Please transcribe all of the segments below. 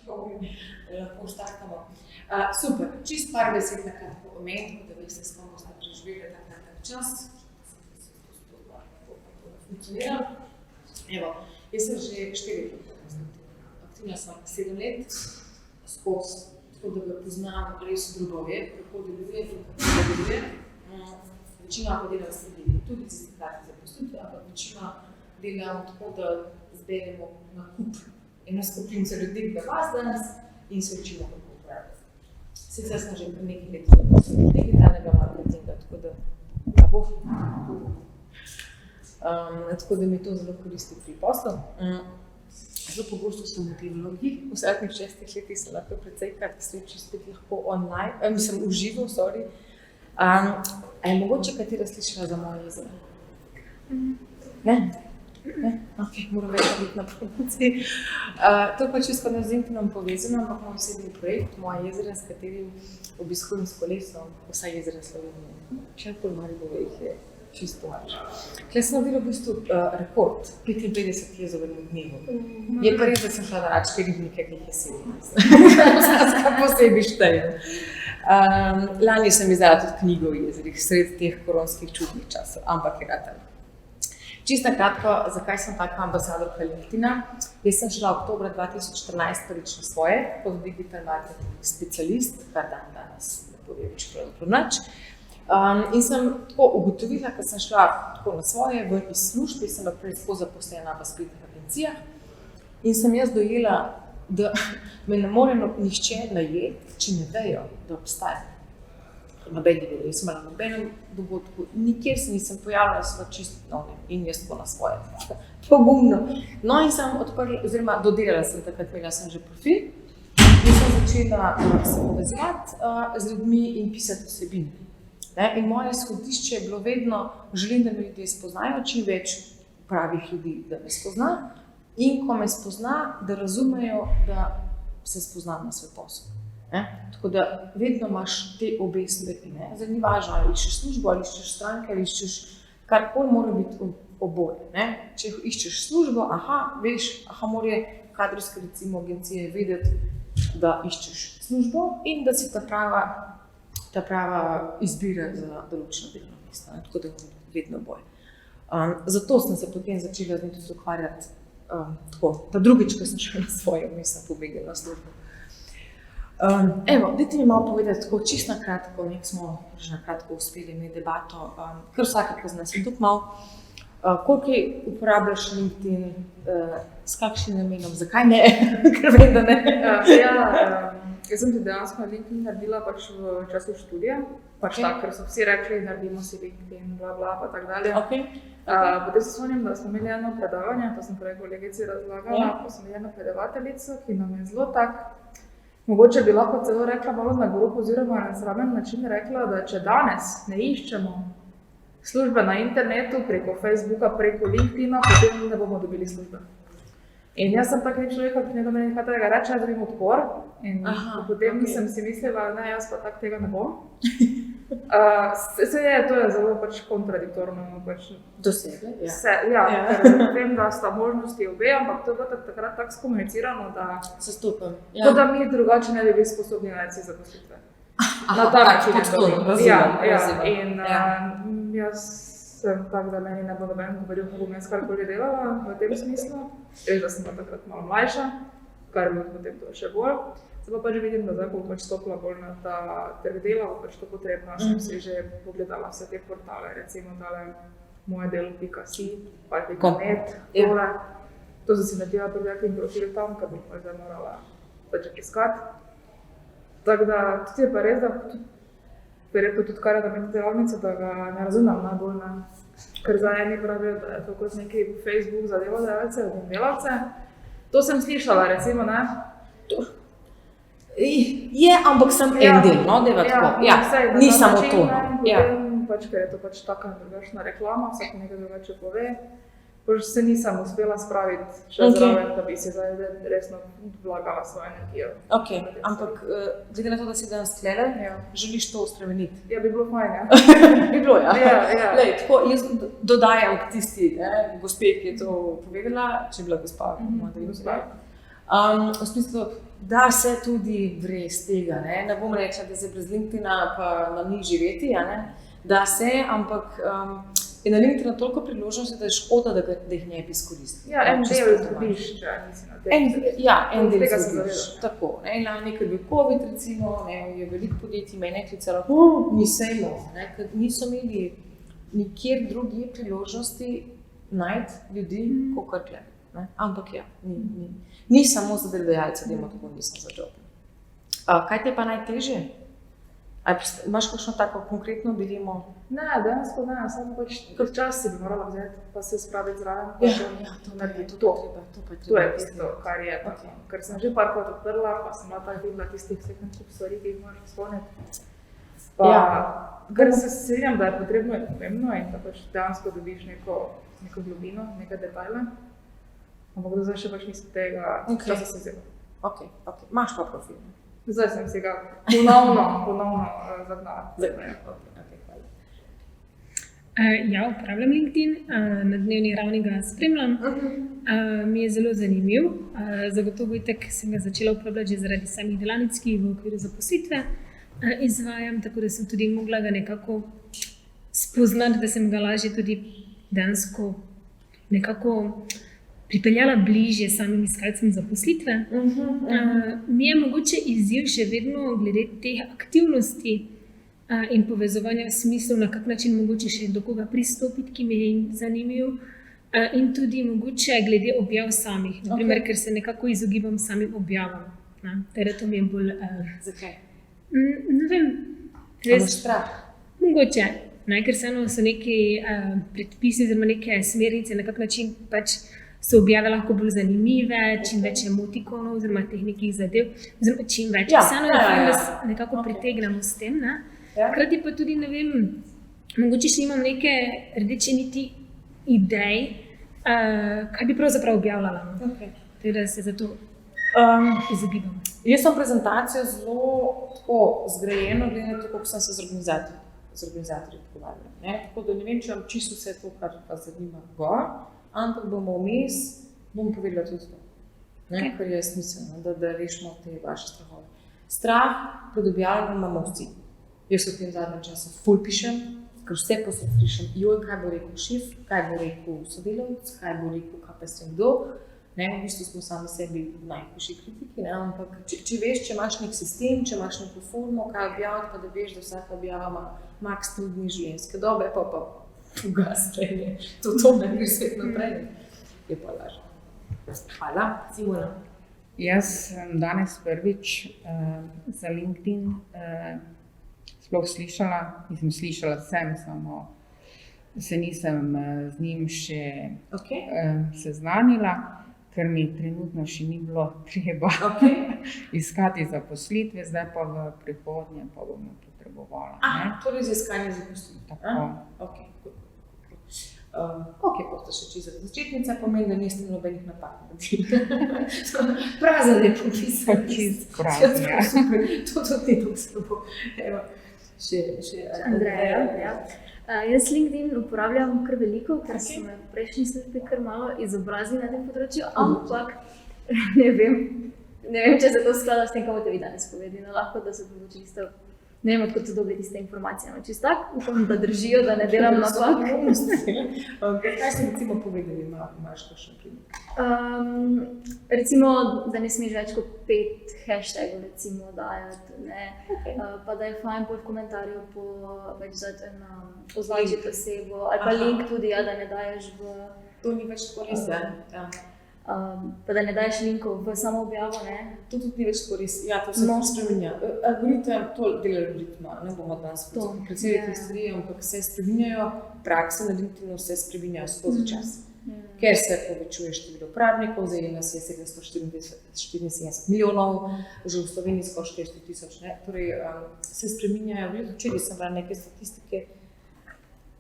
lahko štartamo. Super, čist par besed na kratko o meni, da veste, s kom boste preživeli ta kratek čas. Evo, jaz sem že 4 let aktivna sem 7 let skozi, tako da ga poznam res drugove, kako deluje in kako deluje. Večina pa delam sredini, tudi cistikrati za postupke, ampak večina delam tako, da zberemo na kup eno skupinco ljudi, da vas danes in se učimo kako upravljati. Sicer sem že pred nekaj leti digitalnega marketinga, tako da tako da mi to zelo koristi pri poslu. Zelo pogosto sem v tehnologiji, v zadnjih 6 letih sem lahko precejkrat srečil spet lahko online, mislim uživo, sorry. A je mogoče katera slišala za moje jezero? Ne? Ne? Ok, moram več biti na promociji. To pa čisto ne z LinkedInom povezano, ampak imam osebni projekt, moje jezero, s katerim obiskujem s kolesom vsa jezera Slovenije. Čelpol Maribove jih je čisto marš. Tukaj sem naredila v bistvu rekord, 55 jezov v enem dnevu. Je pa res, da sem šla na račke ribnike, ki jih je 17. Kaj posebej štejem. Lani sem izdala tudi knjigo o jezerih, sred teh koronskih čudnih časov, ampak je ratalo. Čisto kratko, zakaj sem taka ambasadorka LinkedIna? Jaz sem šla oktobra 2014 prvič na svoje, kot digital marketing specialist, kar danes ne pove več pravzaprav nič. In sem tako ugotovila, ker sem šla tako na svoje, ven iz službe, sem bila prej zaposlena v spletnih agencijah in sem jaz dojela, da me ne more nihče najeti, če ne vejo, da obstaja. Noben ni vedel, jaz sem bila na nobenem dogodku, nikjer se nisem pojavila, sem čisto in jaz tako na svoje. Pogumno. No in sem odprla, oziroma dodelala sem takrat, imela sem že profil in sem začela se povezovati z ljudmi in pisati vsebine. In moje izhodišče je bilo vedno, želim, da me ljudje spoznajo, čim več pravih ljudi, da me spozna. In ko me spozna, da razumejo, da se spoznam na svoj posel. Tako da vedno imaš te obe smeri. Zdaj ni važno, ali iščeš službo, ali iščeš stranke, ali iščeš karkoli, mora biti oboje. Če iščeš službo, veš, mora kadrovske recimo agencije vedeti, da iščeš službo in da si ta prava izbira za določeno delovno mesto. Tako da vedno oboje. Zato sem se potem začela z njim tudi ukvarjati ta drugič, ko sem šla na svoje, mislim, pobegla na službo. Evo, dajte mi malo povedati, tako čisto na kratko, smo že na kratko uspeli imeti debato, kar vsake pozna sem tudi malo. Koliko uporabljaš LinkedIn, s kakšnim namenom, zakaj ne, ker vem, da ne? Jaz sem ti dejansko na LinkedIn naredila pač v času študija, pač tako, ker so vsi rekli, naredimo si LinkedIn, bla bla pa tak dalje. Potem se spomnim, da smo imeli eno predavanje, to sem prej kolegici razlagala, ko smo imeli eno predavateljico, ki nam je zelo tak, mogoče bi lahko celo rekla malo na grob oziroma na sramen način rekla, da če danes ne iščemo službe na internetu, preko Facebooka, preko LinkedIna, potem ne bomo dobili službe. In jaz sem tak človek, ki ne do meni nekaj tega reče, da imam odpor in potem nisem si mislila, ne, jaz pa tak tega ne bom. To je zelo pač kontradiktorno. Dosegli, ker vem, da sta možnosti obe, ampak to je bilo takrat tako skomunicirano, da kot da mi drugače ne bi bili sposobni najti zaposlitve. Na ta način je to. In jaz sem tak, da meni ne bo noben govoril, kako bom jaz karkoli delala v tem smislu. Res, da sem bila takrat malo mlajša, kar je bilo potem to še bolj. Zdaj pa pač vidim, da zdaj bom pač stopila bolj na ta trg dela, bo pač to potrebno. Sem si že pogledala vse te portale, recimo tale mojedelo.si, pa.net, tole. To sem si naredila prvi jakim profil tam, ker bom pa zdaj morala začeti iskati. Tako da, tudi je pa res, da verjetno tudi kar je da meni delavnica, da ga ne razumem najbolj, ker zdaj eni pravijo, da je to kot neki Facebook za delodajalce, za delavce. To sem slišala, recimo, ne? Je, ampak sem en del, no, deva tako. Ni samo to. Pač, ker je to pač taka drugačna reklama, vsak nekaj drugače pove. Pač se nisem uspela spraviti še zraven, da bi si zdaj resno vlagala svojo energijo. Ok, ampak glede na to, da si danes tlele, želiš to spremeniti? Ja, bi bilo fajn, ja. Bi bilo, ja. Lej, tako, jaz dodajam k tisti gospe, ki je to povedala, če je bila gospa. V smislu, da se tudi brez tega, ne bom rekla, da se brez LinkedIna pa nam ni živeti, da se, ampak je na LinkedInu toliko priložnosti, da je škoda, da jih ne bi izkoristili. Ja, en del izgubiš, če nisi na tem. En del izgubiš, tako. Lani, ker je bil COVID, recimo, je veliko podjetij mene klicalo, mi sejmo, ker niso imeli nikjer drugje priložnosti najti ljudi, kakor tle. Ampak ja, ni samo za delodajalce, da imamo tako nisem za job. Kaj te pa najtežje? Imaš kakšno tako konkretno dilemo? Ne, dejansko ne, samo pač čas si bi morala vzeti, pa se spraviti zraven. To je tisto, kar je. Ker sem že parkrat odprla, pa sem bila videla tistih vseh stvari, ki jih moraš spomniti. Ker se strinjam, da je potrebno in pomembno in da pač dejansko dobiš neko globino, neke detajle. Ampak zdaj še pač nisem tega časa se vzela. Ok. Imaš pa profil? Zdaj sem si ga ponovno zagnala. Ja, uporabljam LinkedIn, na dnevni ravni ga spremljam. Mi je zelo zanimiv. Zagotovo itak sem ga začela uporabljati že zaradi samih delavnic, ki v okviru zaposlitve izvajam, tako da sem tudi mogla ga nekako spoznati, da sem ga lažje tudi dejansko nekako pripeljala bližje samim iskalcem zaposlitve. Mi je mogoče izziv še vedno glede teh aktivnosti in povezovanja smislov, na kak način mogoče še do koga pristopiti, ki mi je zanimiv, in tudi mogoče glede objav samih, naprimer, ker se nekako izogibam samim objavam. To mi je bolj... Zakaj? Ne vem. Imaš strah? Mogoče. Ker so neki predpisi oziroma neke smernice, na kak način pač so objave lahko bolj zanimive, čim več emotikonov oziroma teh nekih zadev, oziroma čim več. Da nekako pritegnemo s tem. Hkrati pa tudi, ne vem, mogoče še imam neke rdeče niti idej, kaj bi pravzaprav objavljala. Tako da se zato izogibam. Jaz sem prezentacijo zelo zgrajeno, glede na to, kako sem se z organizatorji pogovarjala. Tako da ne vem, če vam čisto vse to, kar vas zanima gor, ampak bomo vmes, bom povedala tudi to, kar je smiselno, da rešimo te vaše strahove. Strah pred objavljanjem imamo vsi. Jaz v tem zadnjem času ful pišem, ker vse posod pišem, kaj bo rekel šef, kaj bo rekel sodelavec, kaj bo rekel KPS kdo. V bistvu smo sami sebi najhujši kritiki, ampak če veš, če imaš nek sistem, če imaš neko formo, kaj objaviti, pa da veš, da vsaka objava ima maks 3 dni življenjske dobe, pa ugasne. To ne gre svet naprej. Je pa lažje. Hvala, Simona. Jaz sem danes prvič za LinkedIn sploh slišala, samo se nisem z njim še seznanila, ker mi trenutno še ni bilo treba iskati zaposlitve, zdaj pa v prihodnje pa bomo potrebovala. Torej za iskanje zaposlitve. Tako. Posta še čisto začetnica, pomeni, da niste nobenih napak naredili. Prazen je popisan. Čisto prazen, ja. To tudi ni slabo. Andreja. Jaz LinkedIn uporabljam kar veliko, ker sem v prejšnji službi kar malo izobrazila na tem področju, ampak ne vem, če se to sklada s tem, kaj boste vi danes povedali. Lahko, da se bo čisto, ne vem, odkot so dobili tiste informacije. Čisto tako, upam, da držijo, da ne delam napak. Kaj ste recimo povedali, imaš kakšen primer? Recimo, da ne smeš več kot 5 hashtagov recimo dajati, pa da je fajn v komentarju več dati označiti osebo, ali pa link tudi, da ne daješ v... To ni več tako res, pa da ne daješ linkov v samo objavo, To tudi ni več tako res, to se spreminja. Algoritem, to dela algoritma, ne bomo danes predvsej teh stvari, ampak se spreminjajo, prakse na LinkedInu se spreminjajo skozi čas. Ker se povečuje število uporabnikov, zdaj nas je 774 milijonov, že v Sloveniji skoraj 400 000, torej se spreminjajo. Včeraj sem brala neke statistike,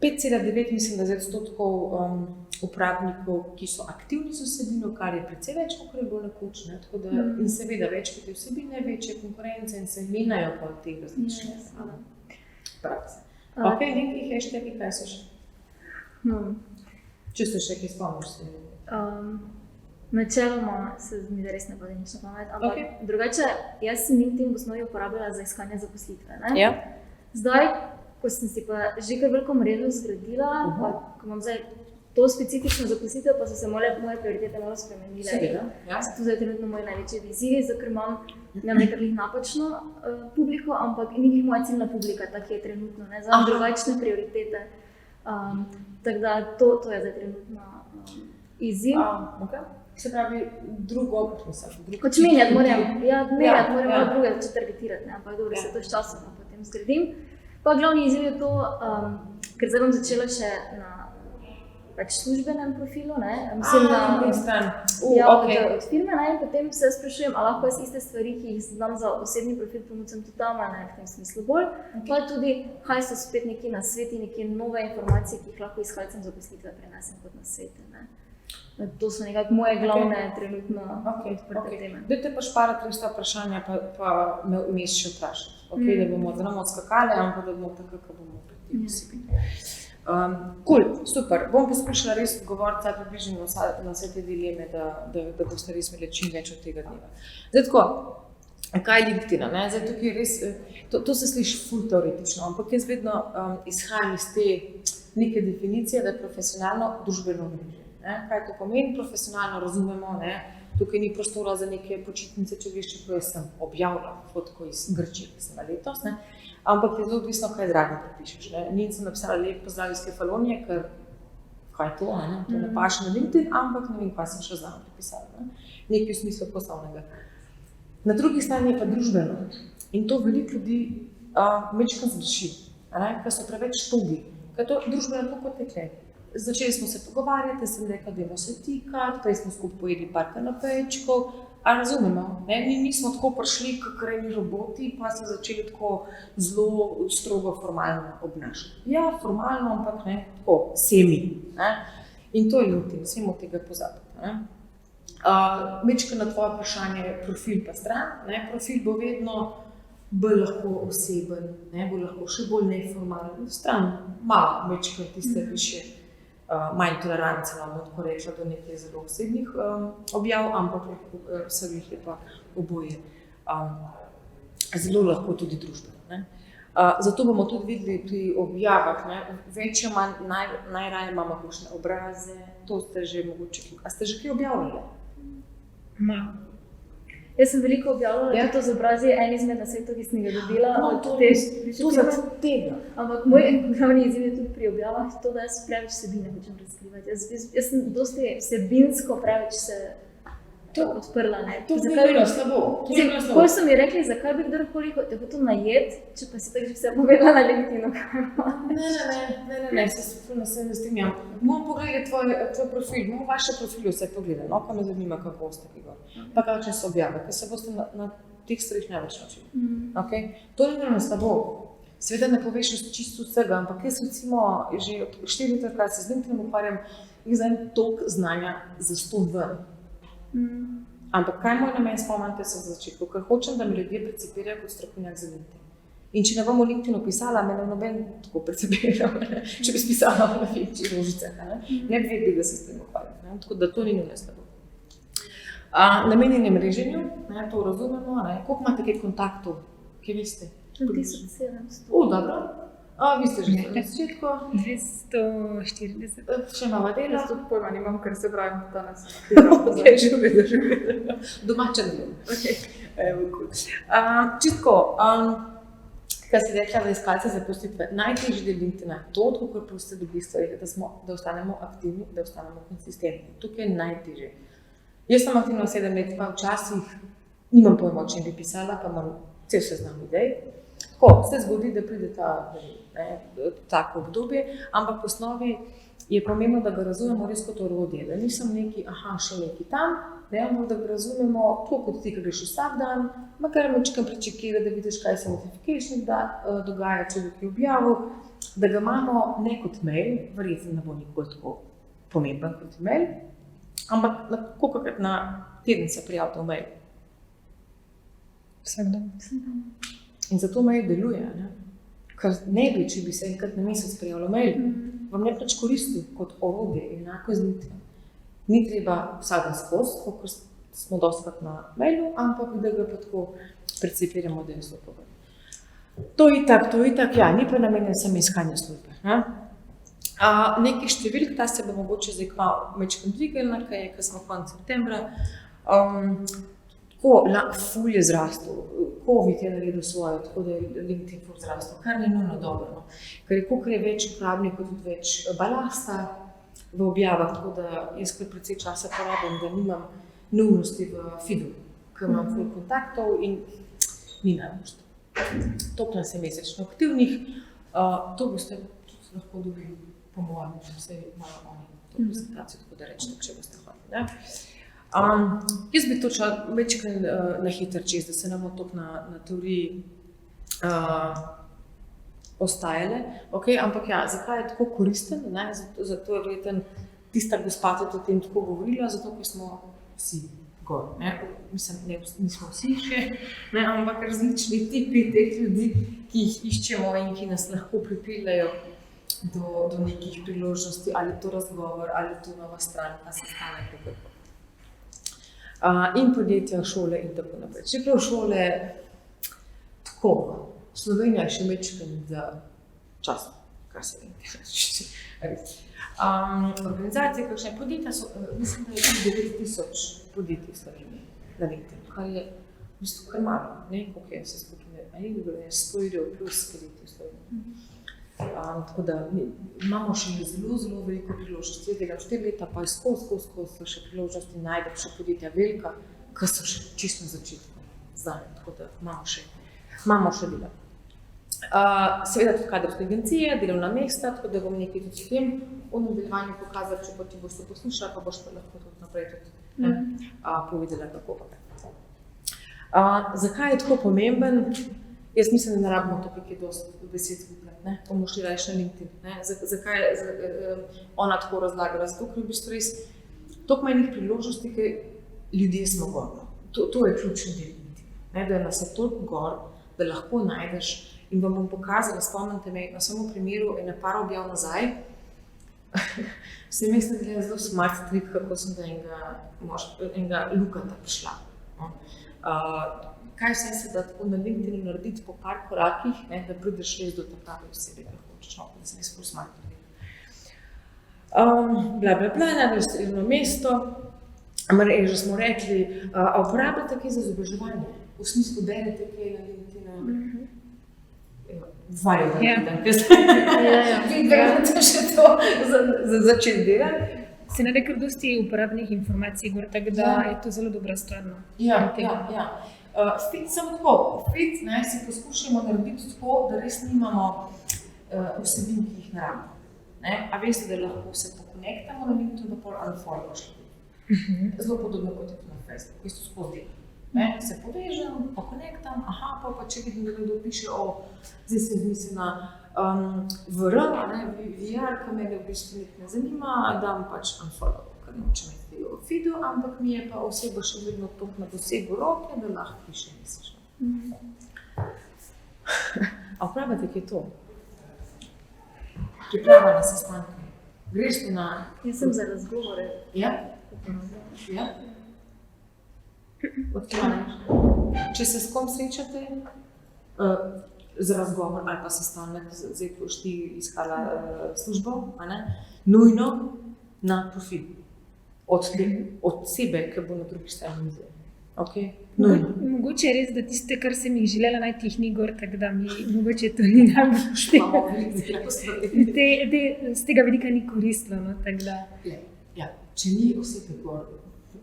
5,9 mislim, da % uporabnikov, ki so aktivni z vsebino, kar je precej več, kot je bilo nekoč, tako da in seveda več kot je vsebine, večje konkurence in se menjajo pa od teh različne prakse. Neki hashtagi, kaj so še? Če se še kaj spomniš? Načeloma se mi da res ne pade nič na pamet, ampak drugače, jaz sem LinkedIn v osnovi uporabljala za iskanje zaposlitve. Ne? Ja. Zdaj, ko sem si pa že kar veliko mrežo zgradila, pa ko imam zdaj to specifično zaposlitev, pa so se moje prioritete malo spremenile. Seveda, ja. To je trenutno moj največji vizij, zato ker imam nekaj napačno publiko, ampak ni moja ciljna publika, tak je trenutno, ne, za drugačne prioritete. Tako da to je zdaj trenutno izziv. Se pravi, drugo, Pač menjati moram druge targetirati, ampak dobro se to sčasoma potem zgradim. Pa glavni izziv je to, ker zdaj bom začela še na službenem profilu, mislim od firme, in potem se sprašujem, ali lahko jaz iste stvari, ki jih znam za osebni profil, ponudcem tudi tam, v tem smislu bolj, pa tudi, kaj so spet neki nasveti, neke nove informacije, ki jih lahko iskalcem zaposlitve prenesem kot nasvete. To so nekako moje glavne trenutno odprte teme. Dajte pa šparati ista vprašanja, pa me vmes še vprašati, da bomo zelo odskakali, ampak da bomo tako, kako bomo pri tem super. Bom poskušala res odgovoriti približno na vse te dileme, da boste res imeli čim več od tega dneva. Zdaj tako, kaj je LinkedIn? Zdaj tukaj res, to se sliši ful teoretično, ampak jaz vedno izhajam iz te neke definicije, da je profesionalno družbeno omrežje. Kaj to pomeni? Profesionalno razumemo, tukaj ni prostora za neke počitnice, če veš, čeprav jaz sem objavila fotko iz Grčije, ki sem letos, ampak je zelo odvisno, kaj zraven pripišeš. Njim sem napisala lep pozdrav iz Kefalonije, ker kaj je to, to ne paše na LinkedIn, ampak ne vem, kaj sem še zraven pripisala. Nekaj v smislu poslovnega. Na drugi strani je pa družbeno in to veliko ljudi mečkam zgreši, ker so preveč togi, ker to družbeno tako kot tekle. Začeli smo se pogovarjati, sem rekla, da bomo se tikati, prej smo skupaj pojedli par kanapejčkov, a razumemo, mi smo tako prišli, kakor eni roboti, pa so začeli tako zelo strogo formalno obnašati. Ja, formalno, ampak tako, semi. In to je LinkedIn, ne smemo tega pozabiti. Mečka na tvoje vprašanje, profil pa stran, profil bo vedno bolj lahko oseben, bo lahko še bolj neformalen, stran malo mečka tiste više. Manj tolerance, nam tako rekla, do nekaj zelo osebnih objav, ampak vseh je pa oboje zelo lahko tudi družbeno. Zato bomo tudi videli pri objavah, večjo manj, najraje imamo kakšne obraze, to ste že mogoče, a ste že kaj objavljali? Jaz sem veliko objavljala, tudi to z obrazi, en izmed nasvetov, ki sem ga dobila. To za tega. Ampak moj glavni izziv je tudi pri objavah to, da jaz preveč vsebine hočem razkrivati. Jaz sem dosti vsebinsko preveč se odprla. To je bilo slabo. Ko so mi rekli, zakaj bi kdorkoli te hotel najeti, če pa si tako že vse povedala na LinkedInu. Ne, se ne strinjam. Bomo pogledali tvoj profil, bomo vaše profile vse pogledali, pa me zanima, kako boste kaj gor. Pa kakšne so objave, ker se boste na teh stvareh največ naučili. To ni bilo slabo. Seveda ne poveš čisto vsega, ampak jaz recimo že od 4-krat se z LinkedInom ukvarjam in za en tok znanja zastonj ven. Ampak kaj moj namen, spomnite se za začetku, ker hočem, da me ljudje percipirajo kot strokovnjak za LinkedIn. In če ne bom v LinkedInu pisala, me ne noben tako percipiral, če bi spisala v večji rožice, ne bi vedeli, da se s tem ukvarjam. Tako da to ni nujno slabo. Namenjeni mreženju, to razumemo, koliko imate kaj kontaktov, kaj veste? 1700. Dobro. Vi ste že na začetku? 240. Še imamo delo? Jaz tudi pojma nimam, ker se pravim danes. Že vedno. Domačen del. Čistko, kaj si rekla, da iskalce zaposlitve, najtežji del LinkedIna je to, kako boste dobili stvari, da ostanemo aktivni, da ostanemo konsistentni. Tukaj je najtežje. Jaz sem aktivna 7 let, pa včasih nimam pojma, o čem bi pisala, pa imam cel seznam idej. Tako se zgodi, da pride tako obdobje, ampak v osnovi je pomembno, da ga razumemo res kot orodje, da nisem neki, še neki tam, ampak da ga razumemo tako kot ti, ki greš vsak dan, makar mečkam prečekira, da vidiš, kaj se notification dogaja, če bi kaj objavil, da ga imamo ne kot mail, verjetno ne bo nikoli tako pomemben kot mail, ampak kolikokrat na teden se prijavite v mail. Vsak dan. In zato mail deluje, ker ne bi, če bi se enkrat na mesec prijavilo mail, vam ne pač koristi kot orodje, enako z LinkedInom. Ni treba vsak dan skozi, kot smo dostakrat na mailu, ampak da ga pa tako precipiramo, da je super. To itak, ja, ni pa namenjen samo iskanje službe. Nekaj številk, ta se bo mogoče zdaj kmalu mečkam dvignila, ker smo konec septembra. Ful je zrastel, COVID je naredil svoje, tako da je LinkedIn ful zrastel, kar ni nujno dobro. Ker je več uporabnikov, tudi več balasta v objavah, tako da jaz kar precej časa porabim, da nimam nujnosti v feedu, ker imam ful kontaktov in ni najbolj. Toliko nas je mesečno aktivnih, to boste lahko dobili po mojem, vse malo oni to prezentacijo, tako da rečete, če boste hodili. Jaz bi to šla večkrat na hitro čez, da se nam toliko na teoriji ostajale. Ampak ja, zakaj je tako koristen? Zato je verjetno tista gospa tudi o tem tako govorila, zato ker smo vsi gor. Mislim, nismo vsi še, ampak različni tipi teh ljudi, ki jih iščemo in ki nas lahko pripeljejo do nekih priložnosti, ali to razgovor, ali to nova stran, pa sestanek, kako. In podjetja, šole in tako naprej. Čeprav šole tako, Slovenija je še večkrat za čas, kar se vem. Organizacije, kakšne podjetja so, mislim, da je tudi 9000 podjetij v Sloveniji na LinkedIn, kar je v bistvu kar malo, koliko je vse skupine, 100 plus podjetij v Sloveniji. Tako da imamo še zelo veliko priložnosti. Jaz delam 4 leta, pa skozi so še priložnosti najdem še podjetja velika, ki so še čisto na začetku zdaj, tako da imamo še dela. Seveda tudi kadrovske agencije, delovna mesta, tako da bom nekaj tudi s tem v nadaljevanju pokazala, če pa ti boš to poslušala, pa boš pa lahko tudi naprej tudi povedala, kako pa kaj. Zakaj je tako pomemben? Jaz mislim, da ne rabimo to, kaj je dosti besed skupljati, bomo šli raje na LinkedIn. Zakaj je ona tako razlagala? Zato, ker je v bistvu res toliko manjih priložnosti, ker ljudje smo gor. To je ključni del LinkedIn, da nas je toliko gor, da lahko najdeš. In vam bom pokazala, spomnite me, na samem primeru ene par objav nazaj, sem mislim, da je zelo smart trik, kako sem do enega Lukata prišla. Kaj vse se da tako na LinkedInu narediti po par korakih, da prideš res do takave osebe, ki hočeš, da se res ful smart narediti. Najdeš delovno mesto, že smo rekli, uporabljate kaj za izobraževanje, v smislu berete kaj na LinkedInu. Vajo, da vidim, da je še to začeti delati. Se najde kar dosti uporabnih informacij, tako da je to zelo dobra stvar. Ja. Samo tako, si poskušamo narediti tako, da res nimamo vsebin, ki jih ne rabimo. A veste, da lahko se pokonektamo na LinkedInu, da pol unfollow šli. Zelo podobno kot je to na Facebooku, ki so skozi delo. Se povežem, pokonektam, pa če vidim, da nekdo piše zdaj se zmislila VR, VR, ki me v bistvu nik ne zanima, dam pač unfollow, ker nočem imeti v feedu, ampak mi je pa oseba še vedno toliko na dosegu roke, da lahko piše mislično. A upravljate, kaj je to? Priprava na sestanke. Greš ti na... Jaz sem za razgovore. Ja? Če se s kom srečate za razgovor ali pa sestanek, zdaj boš ti iskala službo, nujno na profil od sebe, ki bo na drugi strani mize. Mogoče je res, da tiste, kar sem jih želela najti, jih ni gor, tako da mi mogoče to ni najbolj z tega vidika ni koristilo. Če ni osebe gor,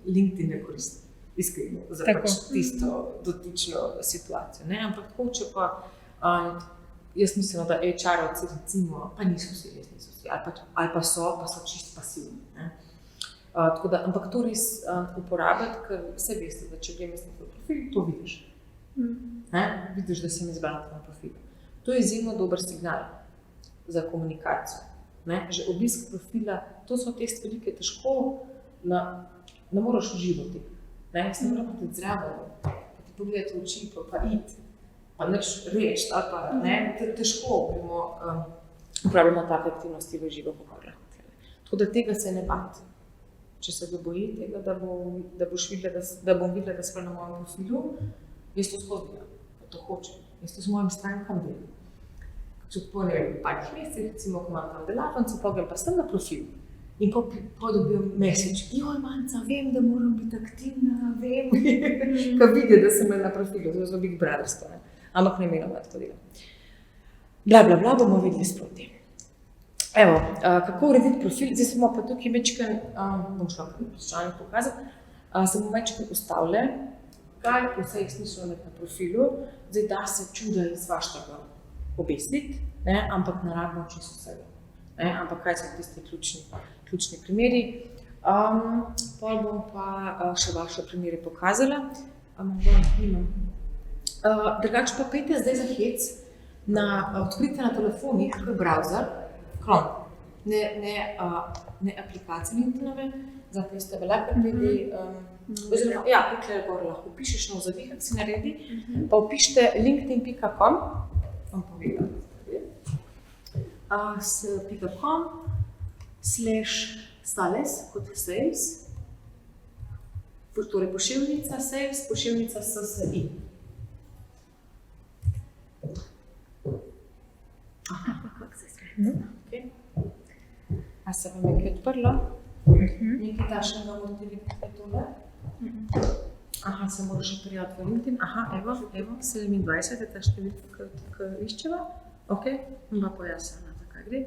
LinkedIn je koristno. Iskreno, za pač tisto dotično situacijo. Ampak tako, če pa, jaz mislim, da HR-ovci recimo, pa niso vsi, ali pa so čisto pasivni. Ampak to res uporabljati, ker vse veste, da če grem na svoj profil, to vidiš. Vidiš, da sem izbrala na profilu. To je izjemno dober signal za komunikacijo. Že obisk profila, to so te stvari, ki je težko, ne moraš uživati. Se ne moramo tudi zraven, pa ti pogledati v oči, pa iti, pa nič reči, ali pa težko uporabljamo take aktivnosti v živo pogovorih. Tako da tega se ne bati. če se ga boji tega, da boš videla, da bom videla, da sem na mojem profilu, jaz to skozi delam, to hočem. Jaz to s mojim strankam delam. Če po parih mesecih, recimo, ko imam tam delavnico, pogledam pa sem na profil in pa dobijem message, joj, Manca, vem, da moram biti aktivna, vem, ko vidijo, da sem na profilu, zelo Big Brotherstvo, ampak ne imela tako delam. Bla, bla, bla, bomo videli sproti. Evo, kako urediti profil, zdaj smo pa tukaj večkrat, bom šla vprašanje pokazati, se bomo večkrat postavili, kaj vse jih smislo imeti na profilu, zdaj da se čuda iz vaštega obesiti, ampak ne rabimo čisto vsega, ampak kaj so tisti ključni primeri. Pol bom pa še vaše primere pokazala, drugače pa pejte zdaj za hec, odprite na telefonih, kot browser, Chrome, ne aplikacije LinkedInove, zato ste lahko naredili, oziroma, ja, tukaj gor lahko pišeš nov zavihek, si naredi, pa vpišite linkedin.com, vam povedam, .com/sales, kot sales, torej pošiljnica sales, pošiljnica SSI. Okay. A se vam je kaj odprlo? Nekaj takšnega morate videti tole? Aha, se mora še prijaviti v LinkedIn. Aha, evo, 27 je ta številka, ki iščeva. Ok, in pa pojasnjena, tako gre.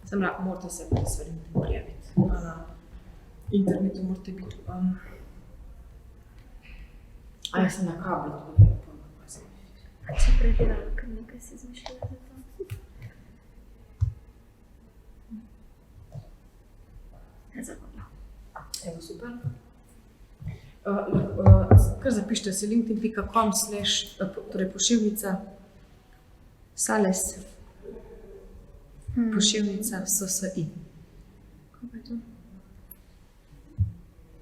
Sem rekla, morate se v LinkedIn prijaviti. Na internetu morate biti. A jaz sem na kablu, tako da je pojma. A če predelala, kar nekaj si izmišljala za to? Evo, super. Kar zapišite si linkedin.com/ torej pošiljnica sales, pošiljnica SSI. Kako je to?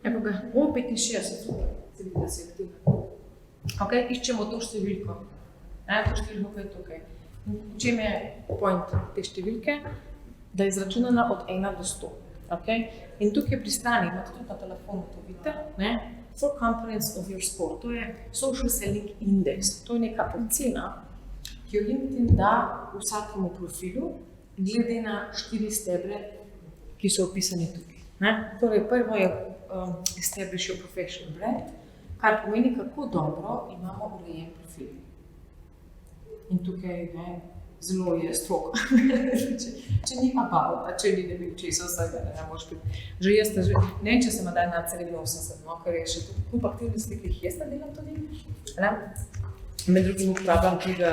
Evo ga, 65, super, se vidi, da si aktivna. Ok, iščemo to številko. To številko, kaj je tukaj. V čem je point te številke? Da je izračunana od 1 do 100. Okay? In tukaj pri strani, imate tudi na telefonu, to vidite, for components of your score, to je Social Selling Index. To je neka ocena, ki jo LinkedIn da vsakemu profilu, glede na 4 stebre, ki so opisani tukaj. Torej, prvo je establish your professional brand, kar pomeni, kako dobro imamo urejen profil. In tukaj zelo je strog. Če ni about, če ni ne bil česa vsega, ne moraš biti. Že jaz, ne vem, če sem daj na 87, ker je še kup aktivnosti, ki jih jaz nadelam tudi. Med drugim uporabljam tega,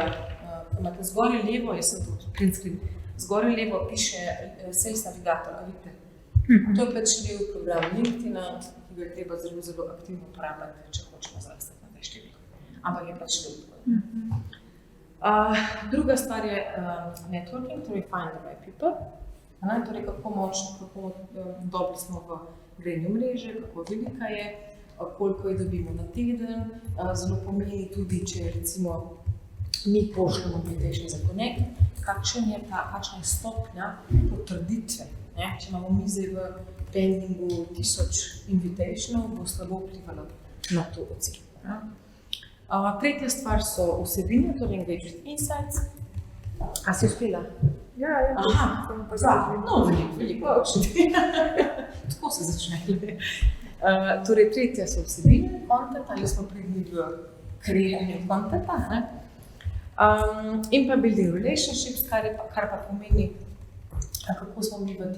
imate zgoraj levo, jaz sem tudi print screen, zgoraj levo piše Sales Navigator, vidite. To je pač lev program LinkedIna, ki ga je treba zelo, zelo aktivno uporabljati, če hočemo zrastati na tej številki. Ampak je pač lev tako. Druga stvar je networking, torej find the right people. Torej, kako močno, kako dobri smo v grejenju mreže, kako velika je, koliko je dobimo na teden. Zelo pomeni tudi, če recimo mi pošljemo invitation za connect, kakšna je stopnja potrditve. Če imamo mi zdaj v pendingu 1000 invitationov, bo slabo vplivalo na to oceno. Tretja stvar so vsebine, torej engage with insights. A si uspela? Ja. Aha, no, veliko učiti. Tako se začne. Torej, tretja so vsebine, content, ali smo pridni v kreiranju contenta. In pa building relationships, kar pa pomeni, kako smo mi v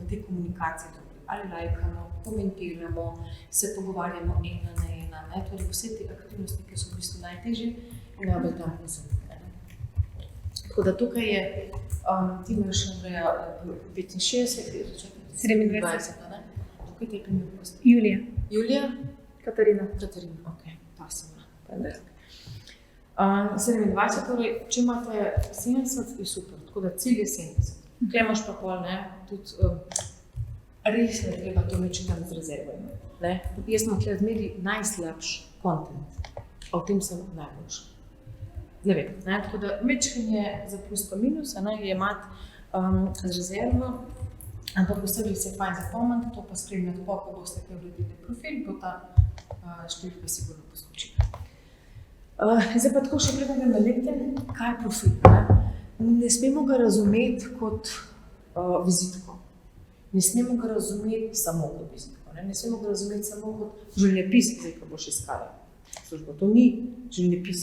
tej komunikaciji dobri. Ali lajkamo, komentiramo, se pogovarjamo ena na ena. Torej, vse te aktivnosti, ki so v bistvu najtežje in najbolj tam pozorne. Tako da tukaj je, ti imaš Andreja 65, 27, tukaj te primer posti. Julija? Katarina, ok, pa sem bila. 27, torej, če imate 70, je super, tako da cilj je 70. Tukaj imaš pa pol, tudi res ne treba to večji tam z rezervami. Jaz sem tukaj zmeri najslabši content, a v tem sem najboljša. Ne vem, tako da večkrat je za plus pa minus, je imati z rezervo Ampak posebej se je fajn zapomniti, to pa spremljati, ko boste kaj uredili profil, bo ta številka sigurno poskočila. Zdaj pa tako še pridem na LinkedIn, kaj je profil. Ne smemo ga razumeti kot vizitko. Ne smemo ga razumeti samo kot vizitko. Ne smemo ga razumeti samo kot življenjepis, zdaj, ko boš iskala službo. To ni življenjepis.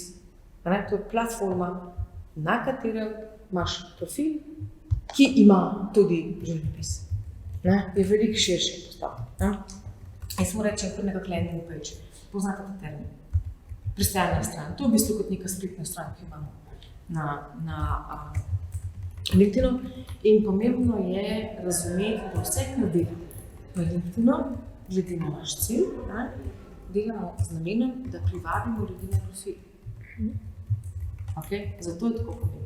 To je platforma, na katerem imaš profil, ki ima tudi življenjepis. Je veliko širše postavljen. Jaz mu rečem kar nekak landing page. Poznate ta termin? Pristajalna stran. To je v bistvu kot neka spletna stran, ki imamo na LinkedInu. In pomembno je razumeti, da vse, kar delamo na LinkedInu, glede na naš cilj, delamo z namenom, da privabimo ljudi na profil. Zato je tako pomembno.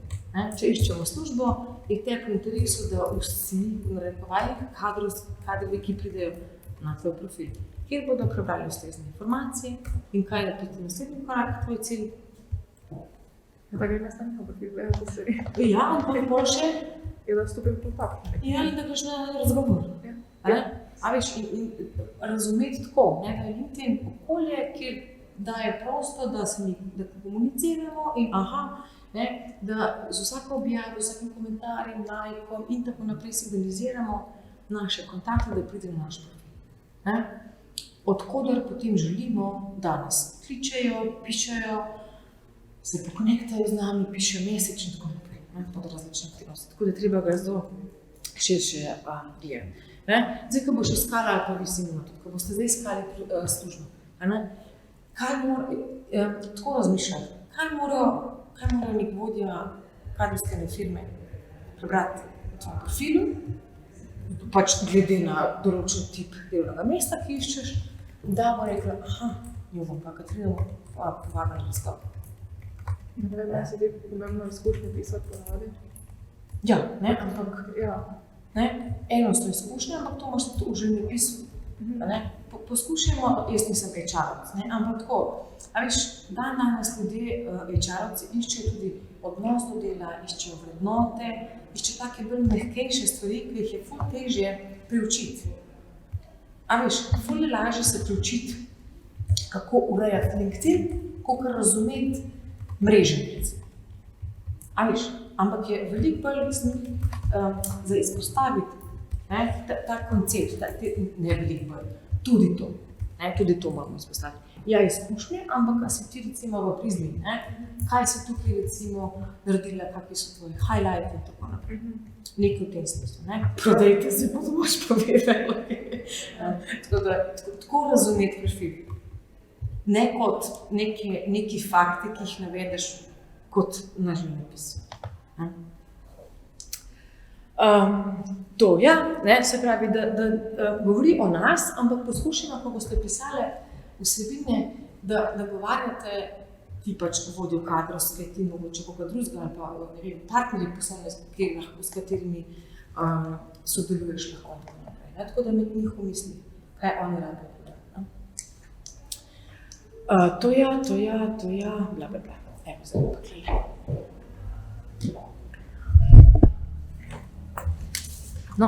Če iščemo službo, je tebi v interesu, da vsi kadrovi, ki pridejo na tvoj profil, kjer bodo prebrali ustrezne informacije in kaj narediti naslednji korak, tvoj cilj. Da grem jaz na njihov profil, gledate stvari. Ja, ampak boljše je, da stopim v kontakt. Ja, in da greš na razgovor. A veš, in razumeti tako, da je LinkedIn okolje, kjer daje prosto, da komuniciramo in da z vsako objavo, vsakim komentarjem, lajkom in tako naprej signaliziramo naše kontakte, da pride na naš profil. Odkoder potem želimo, da nas kličejo, pišejo, se pokonektajo z nami, pišejo mesec in tako naprej, pod različne aktivnosti. Tako da treba ga zelo širše gledati. Zdaj, ko boš iskala, ali pa vi si imamo tudi, ko boste zdaj iskali službo, tako razmišljati, kaj morajo nek vodja kadrovske firme prebrati v tvojem profilu, pač glede na določen tip delovnega mesta, ki iščeš, da bo rekla, jo bom pa Katrina povabila na razstav. Ne vem, da se ti pomembno izkušnje pisati ponavadi. Ja, ampak eno so izkušnje, ampak to imaš tudi v življenjepisu. Poskušajmo, jaz nisem HR-ovc, ampak tako, danes ljudje HR-ovci iščejo tudi odnos do dela, iščejo vrednote, iščejo take bolj mehkejše stvari, ki jih je ful težje priučiti. Ful je lažje se priučiti, kako urejati LinkedIn, kako razumeti mreže. Ampak je veliko bolj za izpostaviti ta koncept, ne veliko bolj, tudi to moramo izpostaviti. Ja, izkušnje, ampak si ti recimo v prizmi, kaj si tukaj recimo naredila, kakvi so tvoji highlighti in tako naprej. Nekaj v tem smislu, prodajte se, pa to boš povedala. Tako razumeti profil. Ne kot neki fakti, ki jih navedeš kot na življenjepisu. To se pravi, da govori o nas, ampak poskušajmo, ko boste pisali vsebine, da nagovarjate ti pač vodjo kadrovske, ti mogoče koga drugega ali pa partnerji posebne, s katerimi sodeluješ lahko in tako naprej. Tako da med njih umisli, kaj oni radi povedali. To ja, bla, bla, bla. Evo, zdaj pa klej. No.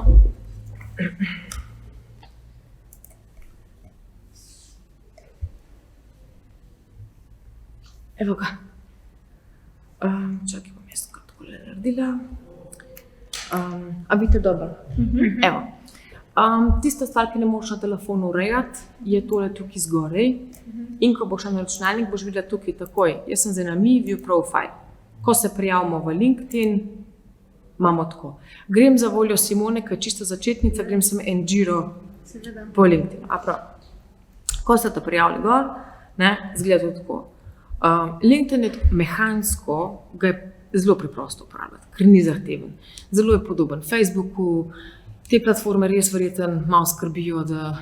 Evo ga. Čakaj, bom jaz takole naredila. A vidite dobro? Evo. Tista stvar, ki ne moraš na telefonu urejati, je tole tukaj zgoraj. In ko boš na računalnik, boš videla tukaj takoj. Jaz sem zdaj na view profile. Ko se prijavimo v LinkedIn, imamo tako. Grem za voljo Simone, ki je čisto začetnica, grem sem en giro po LinkedIn. Ko se to prijavili gor, zgleda tako. LinkedIn je mehansko, ga je zelo preprosto uporabljati, ker ni zahteven. Zelo je podoben Facebooku, te platforme res verjetno malo skrbijo, da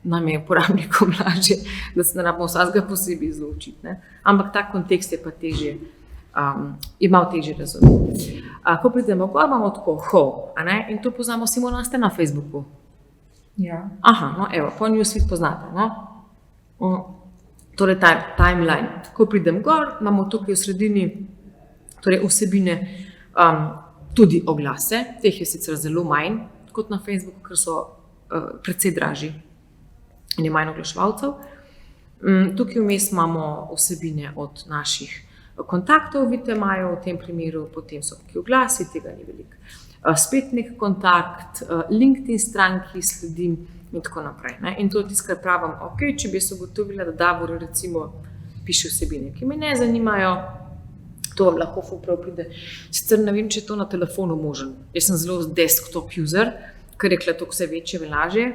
nam je uporabnikom lažje, da se ne rabimo vsega posebej zelo učiti. Ampak ta kontekst je pa težje. Je malo težje razumeti. Ko pridemo gor, imamo tako in to poznamo, Simona, ste na Facebooku? Ja. Evo, po newsfeed poznate, torej timeline. Ko pridem gor, imamo tukaj v sredini vsebine, tudi oglase, teh je sicer zelo manj, kot na Facebooku, ker so precej dražji in je manj oglaševalcev. Tukaj vmes imamo vsebine od naših kontaktov, vidite, imajo v tem primeru, potem so tukaj oglasi, tega ni veliko. Spet nek kontakt, LinkedIn stranki sledim in tako naprej. Ne? In to je tisto, kar pravim, ok, če bi se ugotovila, da Davor recimo piše vsebine, ki me ne zanimajo, to vam lahko prav pride. Sicer ne vem, če je to na telefonu možen. Jaz sem zelo desktop user, ker je to vse večje in lažje.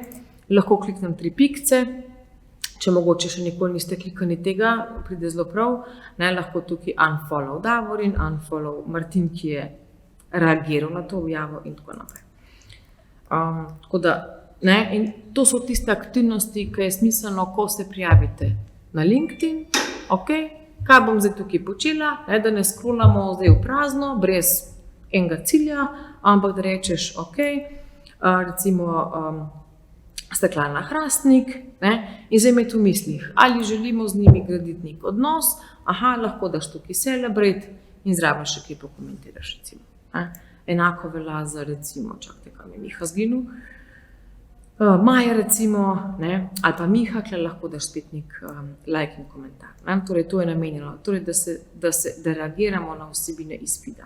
Lahko kliknem 3 pikce, če mogoče še nikoli niste klikali tega, pride zelo prav. Ne, lahko tukaj unfollow Davor in unfollow Martin, ki je reagiral na to objavo in tako naprej. Tako da, ne, in to so tiste aktivnosti, ki je smiselno, ko se prijavite na LinkedIn. Ok, kaj bom zdaj tukaj počela, ne, da ne scrollamo zdaj v prazno, brez enega cilja, ampak da rečeš, ok, recimo Steklana Hrastnik, ne, in zdaj imeti v mislih, ali želimo z njimi graditi nek odnos, lahko daš tukaj celebrate in zraven še kaj pokomentiraš, recimo. Enako velja za, recimo, čakajte, kam je Miha zginil, Maja, recimo, ne, ali pa Miha, kjer lahko daš spet nek like in komentar. Ne. Torej, to je namenjeno, torej, da reagiramo na vsebine iz feeda.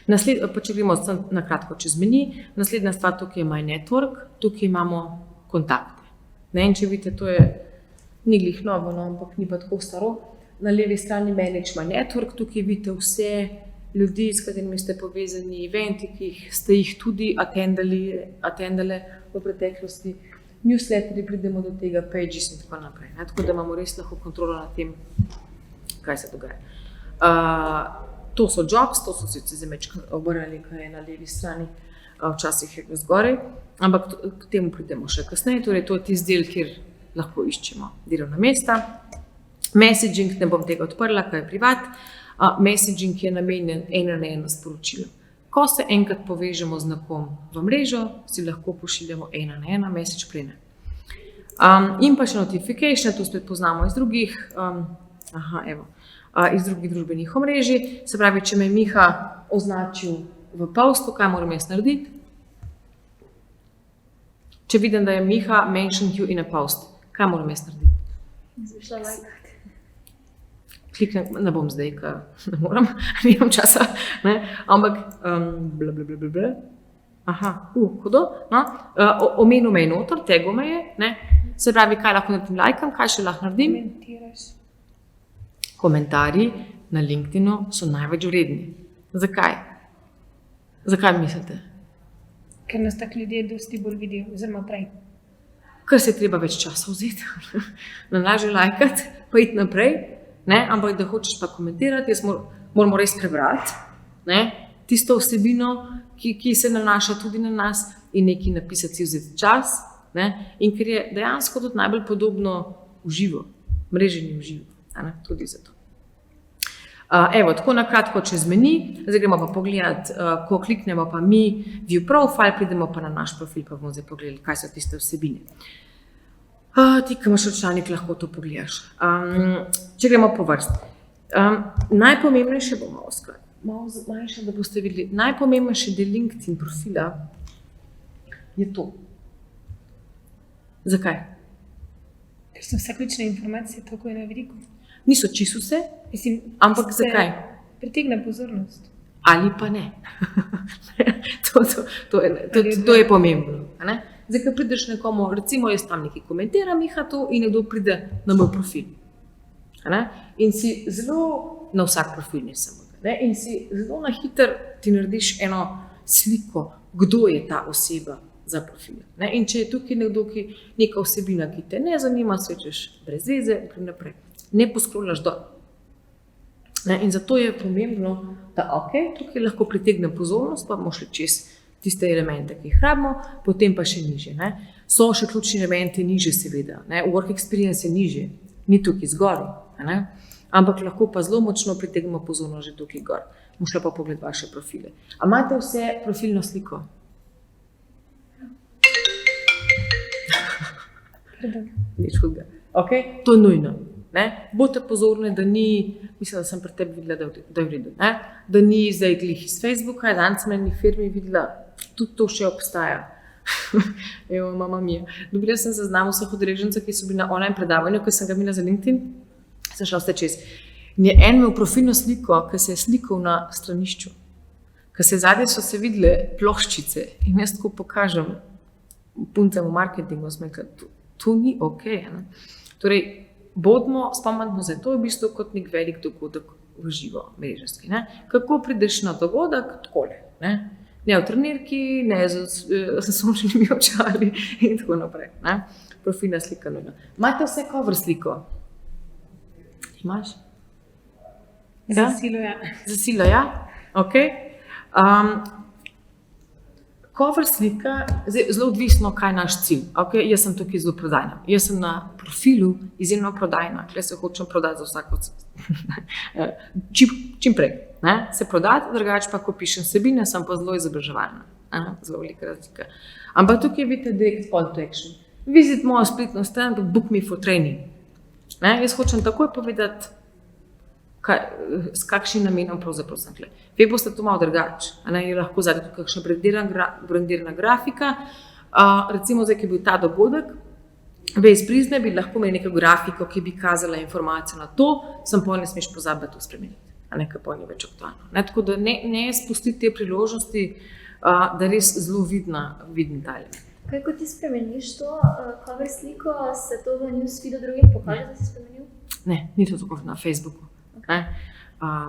Pa če gremo na kratko čez meni, naslednja stvar tukaj je My Network, tukaj imamo kontakte. Ne, in če vidite, to je ni glih novo, no, ampak ni pa tako staro. Na levi strani Manage My Network, tukaj vidite vse ljudi, s katerimi ste povezani, eventi, ki ste jih tudi attendale v preteklosti, newsletteri, pridemo do tega, pages in tako naprej. Ne? Tako da imamo res lahko kontrolo nad tem, kaj se dogaja. To so jobs, to so sicer zemečka obrnili, kaj je na levi strani, včasih je bilo zgoraj, ampak k temu pridemo še kasneje, torej to je tisti del, kjer lahko iščemo delovna mesta. Messaging, ne bom tega odprla, kaj je privat. Messaging je namenjen ena na eno sporočilo. Ko se enkrat povežemo z nekom v mrežo, si lahko pošiljamo ena na ena message prene. In pa še notification, to spet poznamo iz drugih, iz drugih družbenih omrežij. Se pravi, če me Miha označil v postu, kaj moram jaz narediti? Če vidim, da je Miha mentioned you in a post, kaj moram jaz narediti? Zmišla lajkati. Kliknem, ne bom zdaj, ker ne moram, nimam časa, ne? Ampak blablabla. Hudo, no? Omenil me je noter, tego me je, ne? Se pravi, kaj lahko naredim lajkam, kaj še lahko naredim? Komentarji na LinkedInu so največ vredni. Zakaj? Zakaj mislite? Ker nas tak ljudje dosti bolj vidijo, oziroma prej. Ker se je treba več časa vzeti, lažje lajkati, pa iti naprej, ne? Ampak da hočeš pa komentirati, jaz moramo res prebrati, ne? Tisto vsebino, ki se nanaša tudi na nas in nekaj napisati, si vzeti čas, ne? In ker je dejansko tudi najbolj podobno v živo, mreženje v živo, ne? Tudi zato. Evo, tako na kratko čez meni, zdaj gremo pa pogledati, ko kliknemo pa mi view profile, pridemo pa na naš profil, pa bomo zdaj pogledali, kaj so tiste vsebine. Ti, ki imaš računalnik, lahko to pogledaš. Če gremo po vrsti. Najpomembnejše bo malo manjše, da boste videli, najpomembnejši del LinkedIn profila je to. Zakaj? Ker so vse ključne informacije, tako je na veliko. Niso čisto vse, ampak zakaj? Pritegne pozornost. Ali pa ne. To je pomembno. Ne? Zdaj, ko prideš nekomu, recimo jaz tam nekaj komentiram, Miha to, in nekdo pride na moj profil. Ne? In si zelo, na vsak profil ne samo, ne? In si zelo na hiter ti narediš eno sliko, kdo je ta oseba za profil. Ne? In če je tukaj nekdo, neka vsebina, ki te ne zanima, svečeš brez veze in naprej. Ne poskrolaš dol. Ne? In zato je pomembno, da tukaj lahko pritegnem pozornost, pa bomo šli čez tiste elemente, ki jih rabimo, potem pa še nižje. Ne? So še ključni elementi nižje seveda. Ne? Work experience je nižje, ni tukaj zgori. Ne? Ampak lahko pa zelo močno pritegnemo pozornost že tukaj gor. Bom šla pa pogled vaše profile. A imate vse profilno sliko? Nič hudega. To je nujno. Ne? Bodite pozorni, da ni, mislim, da sem pri tebi videla, da je v redu, ne? Da ni zdaj glih iz Facebooka, danes sem eni firmi videla, tudi to še obstaja. Evo, mama mija. Dobila sem seznam vseh udeležencev, ki so bili na online predavanju, ki sem ga imela za LinkedIn, sem šla vse čez. In je en imel profilno sliko, ki se je slikal na stranišču. Ker zadaj so se videle ploščice in jaz tako pokažem puncem v marketingu, sem rekla, to ni ok. Ne? Torej, spomnimo se, to je v bistvu kot nek velik dogodek v živo mrežarski. Ne? Kako prideš na dogodek? Takole. Ne v trenirki, ne z sončnimi očali in tako naprej. Ne? Profilna slika nujna. Imate vse cover sliko? Imaš? Za silo, ja. Za silo, ja? Ok. Cover slika, zelo odvisno, kaj je naš cilj. Okay? Jaz sem tukaj zelo prodajna. Jaz sem na profilu izjemno prodajna, ker se hočem prodati za vsako čim prej. Ne? Se prodati, drugače pa, ko pišem vsebine, sem pa zelo izobraževalna. Zelo velika razlika. Ampak tukaj vidite direct call to action. Visit mojo spletno stran, book me for training. Ne? Jaz hočem takoj povedati, s kakšnim namenom pravzaprav sem tukaj. Vi boste to malo drugače. Je lahko zadaj tukaj kakšna brandirana grafika. Recimo, zdaj, ki je bil ta dogodek, iz prizme bi lahko imeli neko grafiko, ki bi kazala informacijo na to, sem pa ne smeš pozabiti to spremeniti. Nekaj pa ni več aktualno. Tako da ne spustiti te priložnosti, da res zelo viden ta element. Kaj, ko ti spremeniš to cover sliko, se to v newsfeedu drugim pokaže, da si spremenil? Ne, ni to tako na Facebooku.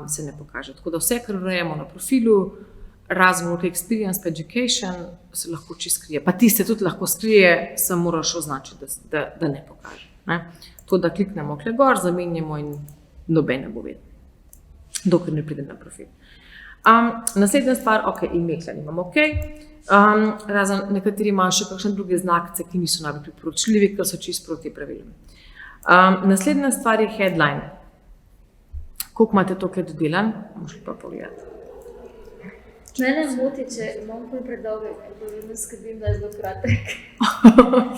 Se ne pokaže. Tako da vse, kar urejamo na profilu, razen work experience pa education, se lahko čisto skrije. Pa tiste tudi lahko skrije, samo moraš označiti, da ne pokaže. To, da kliknemo kle gor, zamenjamo in noben ne bo vedel, dokler ne pride na profil. Naslednja stvar, ok, ime-kla nimamo, ok. Razen nekateri imajo še kakšne druge znakce, ki niso najbolj priporočljivi, ker so čisto proti pravilom. Naslednja stvar je headline. Koliko imate tukaj dodelan? Možete pa pogledati. Mene moti, če imam bolj predolgo, vedno skrbim, da je zelo kratek.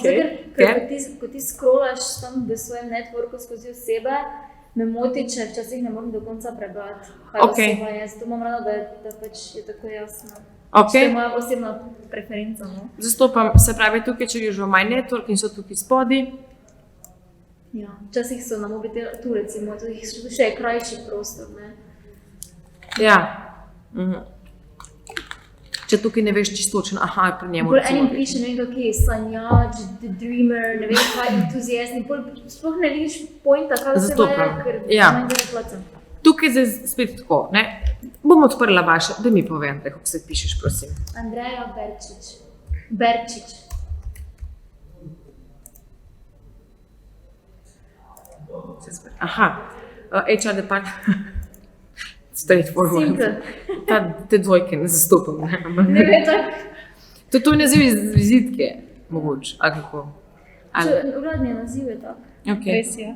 Ker ko ti scrollaš tam v svojem networku skozi osebe, me moti, če včasih ne morem do konca prebrati, kaj oseba je. Zato imam rada, da pač je tako jasno. To je moja osebna preferenca. Zastopam, se pravi, tukaj, če greš v My Network in so tukaj spodaj. Ja, včasih so na mobitel, tu recimo, tu še je krajši prostor, ne? Ja. Če tukaj ne veš čisto točno, aha, pri njemu. Bolj enim piše, ne vem, kak je sanjač, the dreamer, ne vem, kaj entuzijast, in sploh ne vidiš pointa, kaj se vaja, ker manj da plačam. Tukaj je spet tako, ne? Bom odprla vaše, da mi povem, kako se pišeš, prosim. Andreja Berčič. Aha, HR department. Straightforward. Simple. Te dvojke ne zastopam. Ne vem, tako. To je naziv iz vizitke, mogoče, ali kako? Uradni naziv je tak. Res je.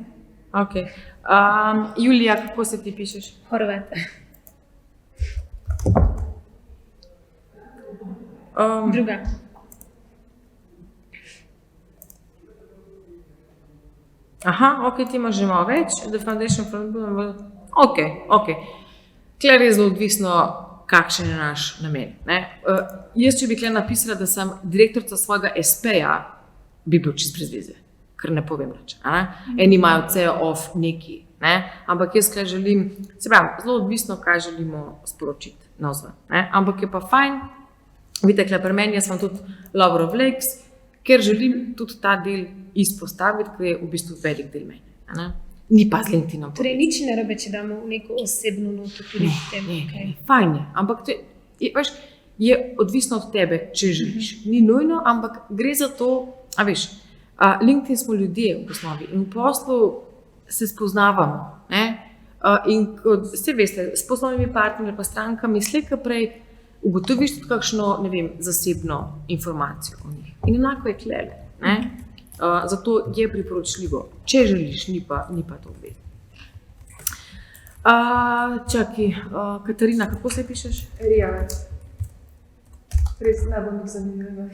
Ok. Julija, kako se ti pišeš? Horvat. Druga. Aha, ok, ti imaš že malo več. The foundation for... Ok. Kler je zelo odvisno, kakšen je naš namen. Jaz, če bi kler napisala, da sem direktorica svojega SP-ja, bi bilo čisto brez veze, ker ne povem reč. Eni imajo CEO of neki, ampak jaz kler želim, se pravi, zelo odvisno, kaj želimo sporočiti navzven. Ampak je pa fajn, vidite, kler pri meni, jaz sem tudi lover of lakes, ker želim tudi ta del izpostaviti, ker je v bistvu velik del meni. Ni pa z LinkedInom. Torej, nič ne robe, če damo neko osebno noto tudi v tem. Fajn je, ampak je odvisno od tebe, če želiš. Ni nujno, ampak gre za to, LinkedIn smo ljudje v osnovi in v poslu se spoznavamo. In kot vse veste, s poslovnimi partnerji pa strankami slej prej ugotoviš tudi kakšno, ne vem, zasebno informacijo o njih. In enako je klele. Zato je priporočljivo, če želiš, ni pa to obvezno. Čakaj, Katarina, kako se pišeš? Rijavec. Res ne bom nič zanimivo.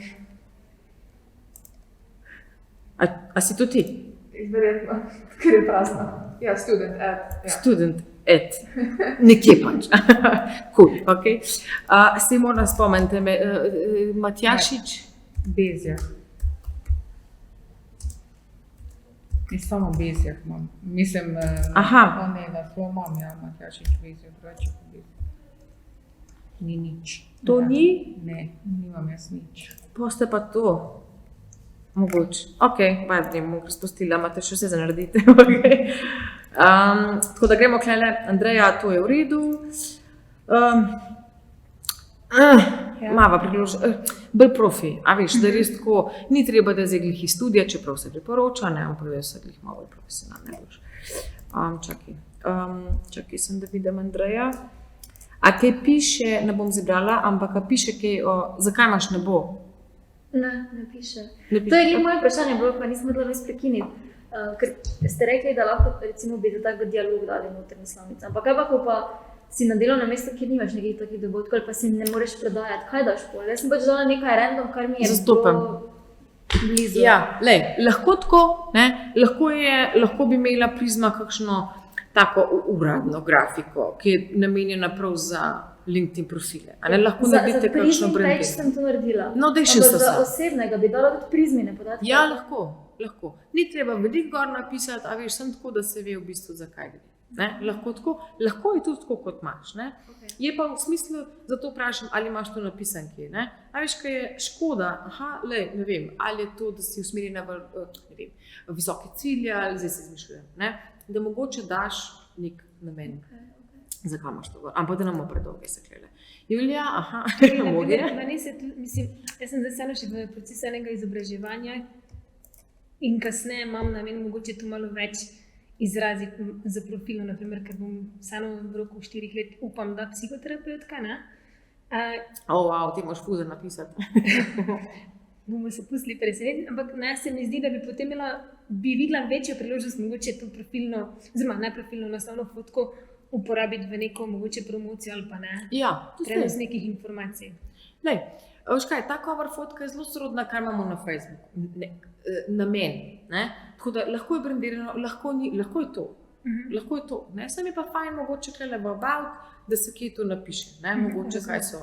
A si to ti? Verjetno, ker je prazna. Ja, student. nekje pač. Cool, okay. Se moram spomniti, Matjašič? Bezjak. In samo Bezjak imam. Mislim, ne, da zelo imam, ja, Matjašič Bezjak, drugače pa Bezjak. Ni nič. To ni? Ne, nimam jaz nič. Poste pa to. Mogoče. Ok, ne bom razpustila, imate še vse za narediti. Okay. Tako da gremo klele, Andreja, to je v redu. Mava priložnost, bolj profi, a veš, da res tako, ni treba, da je glih iz studija, čeprav se priporoča, ne, ampak da se glih malo bolj profesionalno boš. Čakaj sem, da vidim Andreja. A kaj piše, ne bom zebrala, ampak a piše kaj o, zakaj imaš ne bo? Ne piše. To je glih moje vprašanje, bilo pa nismo mogli prekiniti. Ker ste rekli, da lahko recimo bi za tak dialog dali noter naslovnice. Ampak kaj pa, ko pa si na delovnem mestu, kjer nimaš nekih takih dogodkov, ali pa si ne moreš predajati, kaj daš pol? Jaz sem pač dala nekaj random, kar mi je bilo blizu. Ja, lej, lahko tako, ne, lahko bi imela Prizma kakšno tako uradno grafiko, ki je namenjena prav za LinkedIn profile. A ne lahko naredite kakšno branding? Za sem to naredila. No, daj še ampak za osebnega bi dala tudi Prizmine podatke. Ja, lahko. Ni treba veliko gor napisati, a veš, sem tako, da se ve v bistvu, zakaj gre. Ne? Lahko je tudi tako, kot imaš. Ne? Okay. Je pa v smislu, zato vprašam, ali imaš to napisan kje. Ne? A veš, kaj je škoda, ne vem, ali je to, da si usmerjena v visoke cilje, ali zdaj se izmišljujem, ne? Da mogoče daš nek namen, zakaj imaš to gor, ampak da nam predolge se klele. Julija, mogoče. Jaz sem zdaj vseeno še v procesu enega izobraževanja in kasneje imam namen mogoče to malo več izraziti za profilo, naprimer, ker bom vseeno v roku 4 let upam, da psihoterapeutka, ne? Ti moraš fuzor napisati. Bomo se pustili presenetiti, ampak se mi zdi, da bi potem videla večjo priložnost mogoče to profilno, oziroma ne profilno, naslovno fotko uporabiti v neko mogoče promocijo ali pa ne. Ja, prenos nekih informacij. Lej, veš kaj, ta cover fotka je zelo sorodna, kar imamo na Facebooku. Namen, ne? Tako da lahko je brandirano, lahko je to. Lahko je to, ne? Sam je pa fajn mogoče klele v about, da se kje to napiše, ne? Mogoče kaj so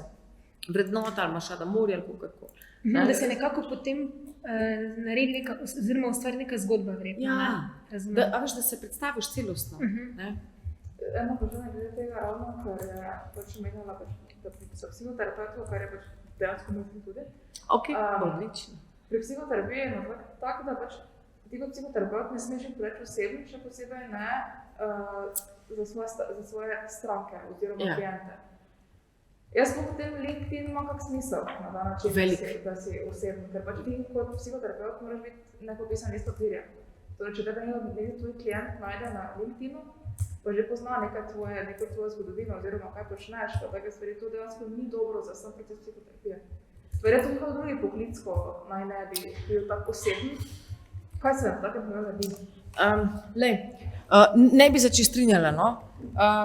vrednota ali imaš rada morje ali kako. Da se nekako potem naredi neka, oziroma ustvari neka zgodba vredna. Ja, a veš, da se predstaviš celostno. Eno vprašanje glede tega ravno, ker je pač omenjala, da pri psihoterapeutu, kar je pač dejansko mislim tudi. Ok, odlično. Pri psihoterapiji je tako, da pač ti kot psihoterapeut ne smeš preveč osebni, še posebej ne za svoje stranke oziroma klijente. Jaz potem LinkedIn ima kak smisel na ta način, da si osebni, ker pač ti kot psihoterapeut moraš biti nepopisan list papirja. Torej, če tebe neki tvoj klient najde na LinkedInu, pa že pozna neko tvojo zgodovino oziroma kaj počneš, pa take stvari, to dejansko ni dobro za sam proces psihoterapije. Verjetno njihov drugi poklic, ko naj ne bi bil tako osebni. Kaj se na takem primeru naredi? Ne bi se strinjala, no.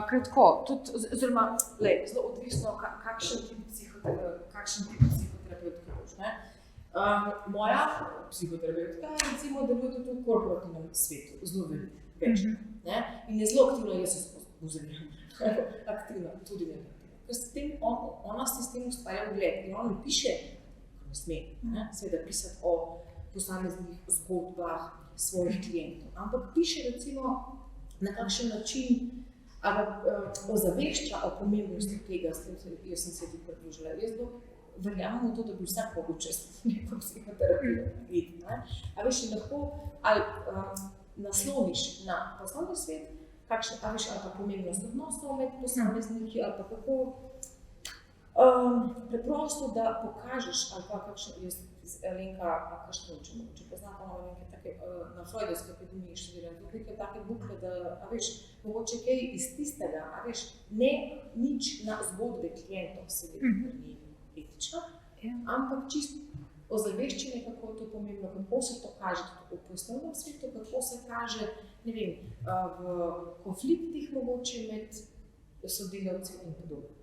Kratko, tudi, oziroma, zelo odvisno, kakšen tip psihoterapeutka boš, ne. Moja psihoterapeutka recimo deluje tudi v korporativnem svetu, zelo več, ne. In je zelo aktivna, jaz se spoznam, aktivna, tudi ne. Ker s tem, ona s tem ustvarja ugled in ona ne piše, ko ne sme, seveda pisati o posameznih zgodbah svojih klientov, ampak piše recimo na kakšen način ozavešča o pomembnosti tega, s tem jaz sem se tudi pridružila. Jaz verjamem v to, da bi vsak mogel čez neko psihoterapijo iti. A veš, lahko ali nasloniš na poslovni svet, ali pa pomembnost odnosov med posamezniki, ali pa kako preprosto, da pokažeš, ali pa kakšno, jaz Alenka Kaštonče, če poznam nekaj take, na Freudovski akademiji študiram, nekaj take bukle, da, a veš, mogoče kaj iz tistega, a veš, ne nič na zgodbe klientov, seveda, ker ni etično, ampak čisto ozaveščenje, kako je to pomembno, kako se to kaže v poslovnem svetu, kako se kaže, ne vem, v konfliktih mogoče med sodelavci in podobno.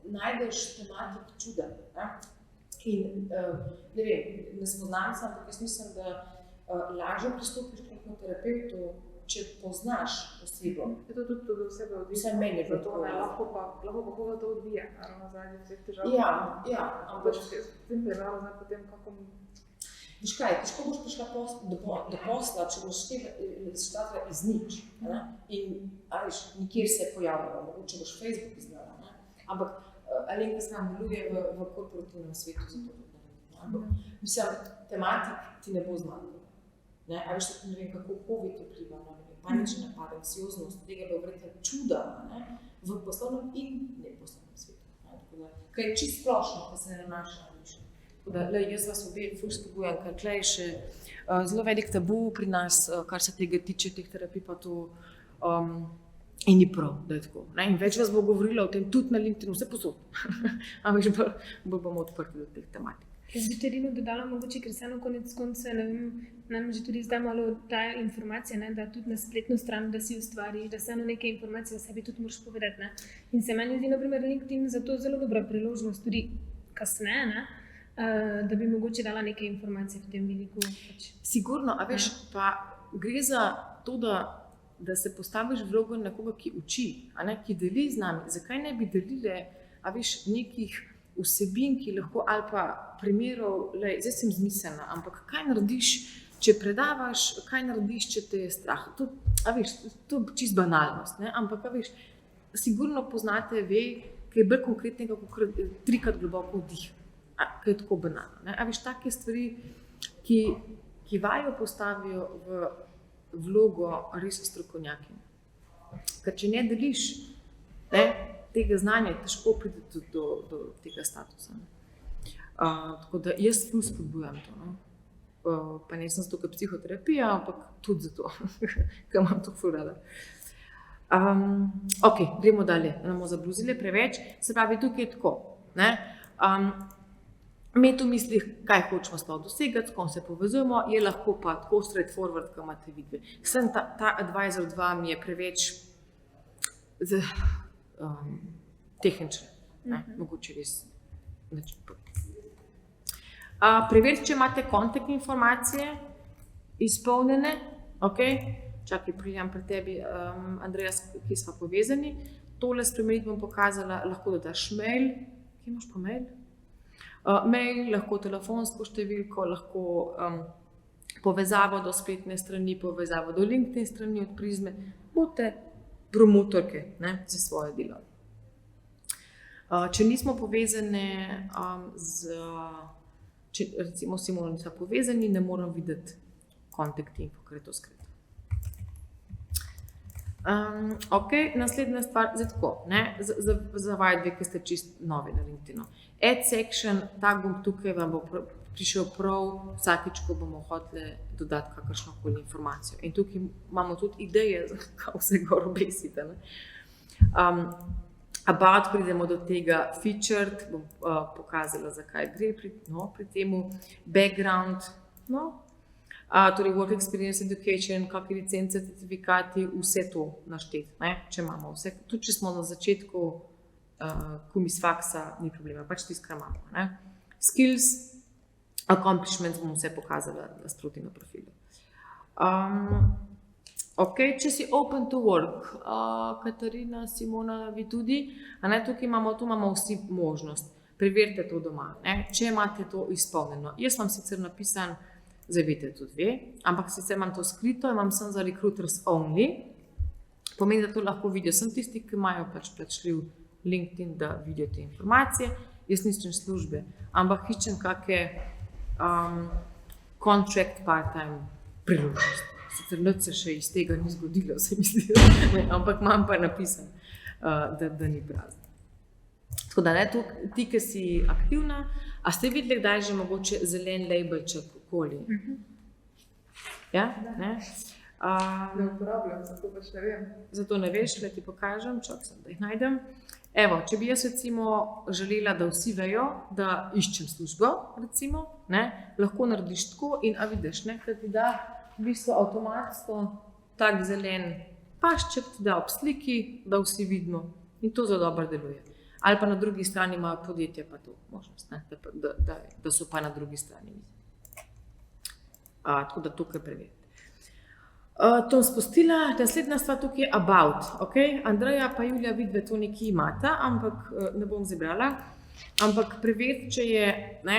Najdeš tematik čuda. In ne vem, ne spoznam se, ampak jaz mislim, da lažje pristopiš k terapeutu če poznaš osebo, Je to tudi od osebe odvisno. Vsaj meni je bilo Zato tako, ne, ja. lahko pa koga to odbija, naravno zaradi vseh težav. Ja, ampak Pač v tem primeru zdaj potem kako... veš kaj, težko boš prišla do posla, če boš tega rezultata iz nič. Ne? In veš, nikjer se je pojavljalo, mogoče boš Facebook izdala. Ne? Ampak Alenka s nami deluje v korporativnem svetu, zato to naredimo. Ampak mislim, tematik ti ne bo zmanjkalo. A veš, tako ne vem, kako COVID vpliva na panične napade, anksioznost, tega je bilo verjetno čuda, ne? V poslovnem in neposlovnem svetu. Ne? Kaj je čisto splošno, pa se ne nanaša na nič. Jaz vas obe ful spodbujam, ker tle je še zelo velik tabu pri nas, kar se tega tiče, teh terapij, pa to in ni prav, da je tako. Ne? In več vas bo govorila o tem tudi na LinkedInu, vse posod. Ampak bolj bomo odprti do teh tematik. Jaz bi Terinu dodala mogoče, ker se konec konca, ne vem, nam že tudi zdaj malo daje informacije, ne, da tudi na spletno stran, da si ustvariš, da samo neke informacije o sebi tudi moraš povedati. Ne. In se meni zdi, na primer, LinkedIn za to zelo dobra priložnost, tudi kasneje, ne, da bi mogoče dala neke informacije v tem veliku. Sigurno, a veš, pa gre za to, da se postaviš v vlogo nekoga, ki uči, a ne, ki deli z nami. Zakaj ne bi delile, a veš, nekih vsebin, ki lahko, ali pa primerov, zdaj sem zmislena, ampak kaj narediš, če predavaš, kaj narediš, če te je strah. To je čisto banalnost, ne? Ampak, veš, sigurno poznate, kaj je bolj konkretnega, kot 3-krat globoko vdih, kaj je tako banalno. Ne? A veš, take stvari, ki vajo postavijo v vlogo res strokovnjakinje. Ker če ne deliš, tega znanja je težko priti do tega statusa. Tako da jaz ful spodbujam to. No? Pa ne sem zato, ker psihoterapija, ampak tudi zato, ker imam to ful rada. Ok, gremo dalje, ne bomo zabluzile preveč. Se pravi, tukaj je tako. Imeti v mislih, kaj hočemo sploh dosegati, s kom se povezujemo, je lahko pa tako straightforward, kot imate vidve. Sem ta advisor 2 mi je preveč tehničen, mogoče res način. Preverite, če imate kontakt informacije izpolnjene. Čakaj, pridem pri tebi, Andreja, ki smo povezani. Tole spremeniti bom pokazala, lahko dodaš mail. Kje imaš pa mail? Mail, lahko telefonsko številko, lahko povezavo do spletne strani, povezavo do LinkedIn strani od Prizme. Bodite promotorke za svoje delo. Če nismo povezane če recimo Simona nismo povezani, ne moram videti kontakt info, ker je to skrito. Naslednja stvar, zdaj tako, za vaju dve, ki ste čist novi na LinkedInu. Add section, ta gumb tukaj vam bo prišel prav vsakič, ko bomo hoteli dodati kakršnokoli informacijo. In tukaj imamo tudi ideje, kako vse gor obesite. About, pridemo do tega featured, bom pokazala, zakaj gre pri temu. Background, torej work experience, education, kakšne licence, certifikati, vse to našteti, če imamo vse. Tudi če smo na začetku kumis faksa, ni problema, pač tisto, kar imamo. Skills, accomplishments, bom vse pokazala sproti na profilu. Če si open to work, Katarina, Simona, vi tudi, tukaj imamo vsi možnost. Preverite to doma, če imate to izpolnjeno. Jaz vam sicer napisan, zdaj veste tudi ve, ampak sicer imam to skrito, imam sem za recruiters only. Pomeni, da to lahko vidijo sem tisti, ki imajo plačljiv LinkedIn, da vidijo te informacije. Jaz nisem službe, ampak iščem kakšne contract part-time priložnosti. Sicer nič se še iz tega ni zgodilo, se mi zdi, ampak imam pa napisan, da ni prazno. Tako da, ti, ki si aktivna, a ste videli, kdaj je že mogoče zelen labelček okoli? Ja? Ne? Ne uporabljam, zato pač ne vem. Zato ne veš, da ti pokažem, čakaj, da jih najdem. Evo, če bi jaz recimo želela, da vsi vejo, da iščem službo, recimo, lahko narediš tako in vidiš, da ti da v bistvu avtomatsko tak zelen pašček, ti da ob sliki, da vsi vidimo in to zelo dobro deluje. Ali pa na drugi strani imajo podjetje pa to možnost, da so pa na drugi strani. Tako da tukaj preverite. To spustila, naslednja stvar tukaj je about. Okay? Andreja pa Julija vidve to nekje imata, ampak ne bom zebrala. Ampak preveriti, če je, ne,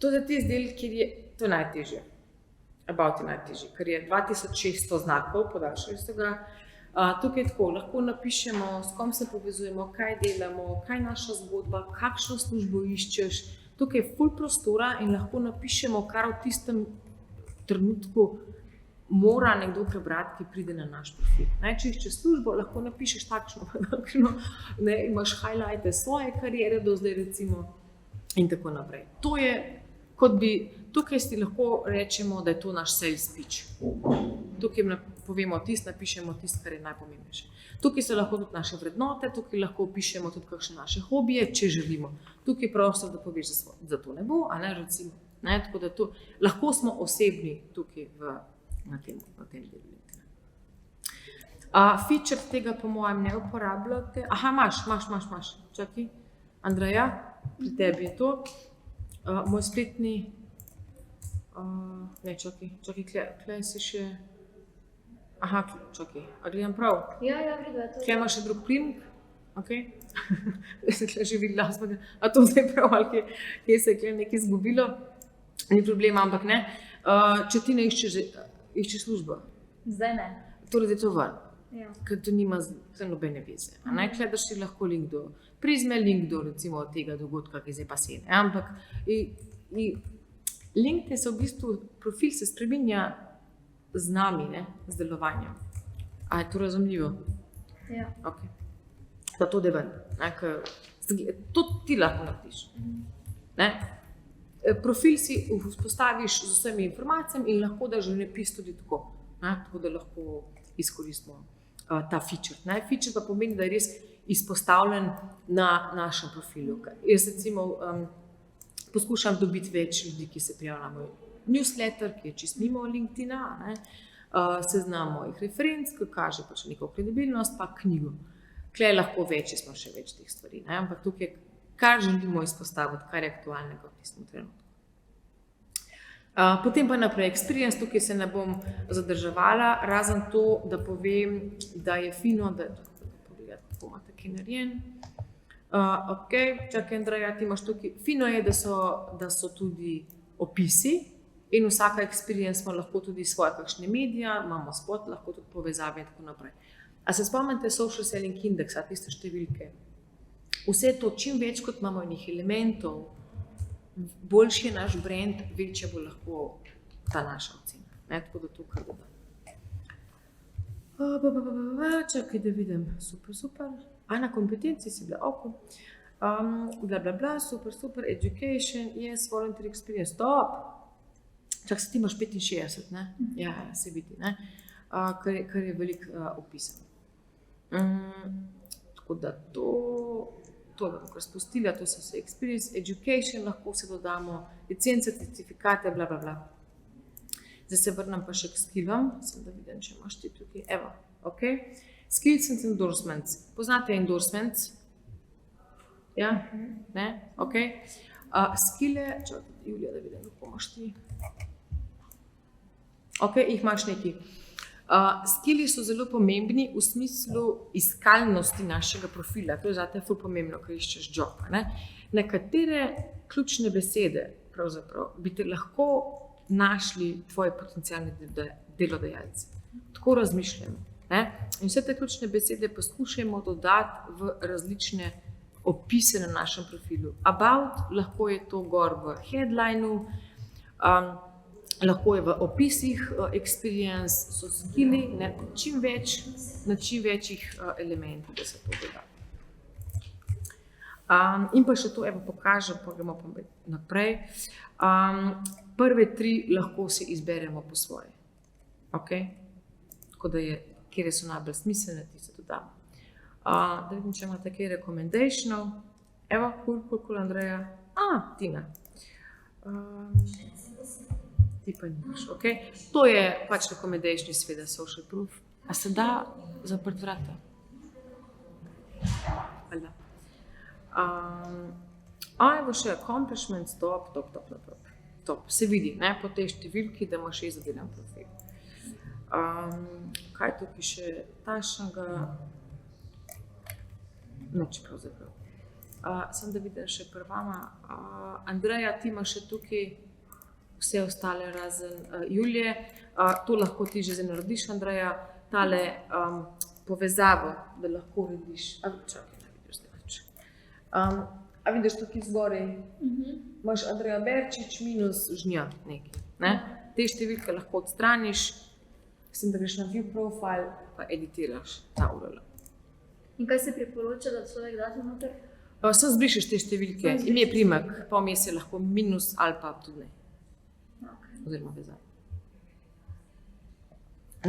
to je tisti del, kjer je to najtežje. About je najtežje, ker je 2600 znakov, podaljšali ste ga. Tukaj je tako, lahko napišemo, s kom se povezujemo, kaj delamo, kaj je naša zgodba, kakšno službo iščeš. Tukaj je ful prostora in lahko napišemo, kar v tistem trenutku mora nekdo prebrati, ki pride na naš profil. Če iščeš službo, lahko napišeš takšno, ne, imaš highlighte svoje kariere do zdaj recimo in tako naprej. To je, kot bi, tukaj si lahko rečemo, da je to naš sales pitch. Tukaj povemo napišemo tisto, kar je najpomembnejše. Tukaj so lahko tudi naše vrednote, tukaj lahko pišemo tudi kakšne naše hobije, če želimo. Tukaj je prostor, da poveš, da to ne bo, a ne, recimo. Ne, tako da to, lahko smo osebni tukaj na tem delu. Feature tega po mojem ne uporabljate. Aha, imaš. Čakaj, Andreja, pri tebi je to. Moj spletni, ne, čakaj, klej si še, aha, čakaj, a gledam prav? Ja, vredo je to. Klej imaš še drug primek? Ok. Klej že videla, a to zdaj prav, ali kje se je klej nekaj izgubilo? Ni problema, ampak ne. Če ti ne iščeš službo. Zdaj ne. Torej, da je to ven. Ja. Ker to nima nobene veze. Gledaš si lahko link do prizme, link do recimo tega dogodka, ki zdaj pa se ne. Ampak LinkedIn se v bistvu, profil se spreminja z nami, ne, z delovanjem. A je to razumljivo? Ja. Ok. Da to de ven. To ti lahko narediš. Ne? Profil si vzpostaviš z vsemi informacijami in lahko daš življenjepis tudi tako. Tako da lahko izkoristimo ta feature. Feature pa pomeni, da je res izpostavljen na našem profilu. Jaz recimo poskušam dobiti več ljudi, ki se prijavljajo na moj newsletter, ki je čist mimo LinkedIna, seznam mojih referenc, ki kaže pač neko kredibilnost, pa knjigo. Klej lahko več, smo še več teh stvari, ampak tukaj kar želimo izpostaviti, kar je aktualnega v tistem trenutku. Potem pa naprej experience, tukaj se ne bom zadrževala, razen to, da povem, da je fino, da pogledate, kako ima taki narejen. Ok, čakaj Andreja, ti imaš tukaj, fino je, da so tudi opisi in vsaka experience ima lahko tudi svoje kakšne medije, imamo spot, lahko tudi povezave in tako naprej. A se spomnite social selling indeksa, tiste številke? Vse to, čim več kot imamo enih elementov, boljši je naš brand, večja bo lahko ta naša ocena. Tako da to kar dodam. Čakaj, da vidim. Super. Na kompetenci si bila, ok. Super, education, yes, volunteer experience, stop. Čak se ti imaš 65, ne? Ja, se vidi, ne? Kar je veliko opisano. Tako da to bomo kar spustila, to so vse experience, education, lahko se dodamo, licence, certifikate, blablabla. Zdaj se vrnem pa še k skillom, da vidim, če imaš ti tukaj, evo, ok. Skills and endorsements, poznate endorsements? Ja, ne, ok. Skille, čakaj, Julija, da vidim, kako imaš ti. Ok, jih imaš neki. Skilli so zelo pomembni v smislu iskalnosti našega profila. To je zate ful pomembno, ko iščeš job. Nekatere ključne besede pravzaprav bi te lahko našli tvoji potencialni delodajalci. Tako razmišljamo. In vse te ključne besede poskušajmo dodati v različne opise na našem profilu. About, lahko je to gor v headlineu, lahko je v opisih, experience, so skilli, na čim večjih elementih, da se to doda. In pa še to, evo pokažem, pa gremo pa naprej. Prve 3 lahko si izberemo po svoje. Tako da je, kjer so najbolj smiselne, ti se dodamo. Da vidim, če imate kaj recommendationov. Evo, cool, Andreja. Tina. Ti pa nimaš, ok? To je pač recommendation, seveda social proof. A se da zaprt vrata? Evo še accomplishments, top. Se vidi, po tej številki, da imaš zadelan profil. Kaj je tukaj še tašnega? Noč pravzaprav. Sem da vidim še pred vama. Andreja, ti imaš še tukaj vse ostale razen Julije. To lahko ti že narediš, Andreja, tale povezavo, da lahko urediš. Čakaj, ne vidiš zdaj več. A vidiš tukaj zgoraj? Imaš Andreja Berčič minus Žnja nekaj. Ne? Te številke lahko odstraniš, da greš na view profile, pa editiraš ta URL. In kaj se priporoča, da človek da to noter? Samo zbrišeš te številke, ime, priimek, pa vmes je lahko minus ali pa tudi ne. Oziroma vezaj.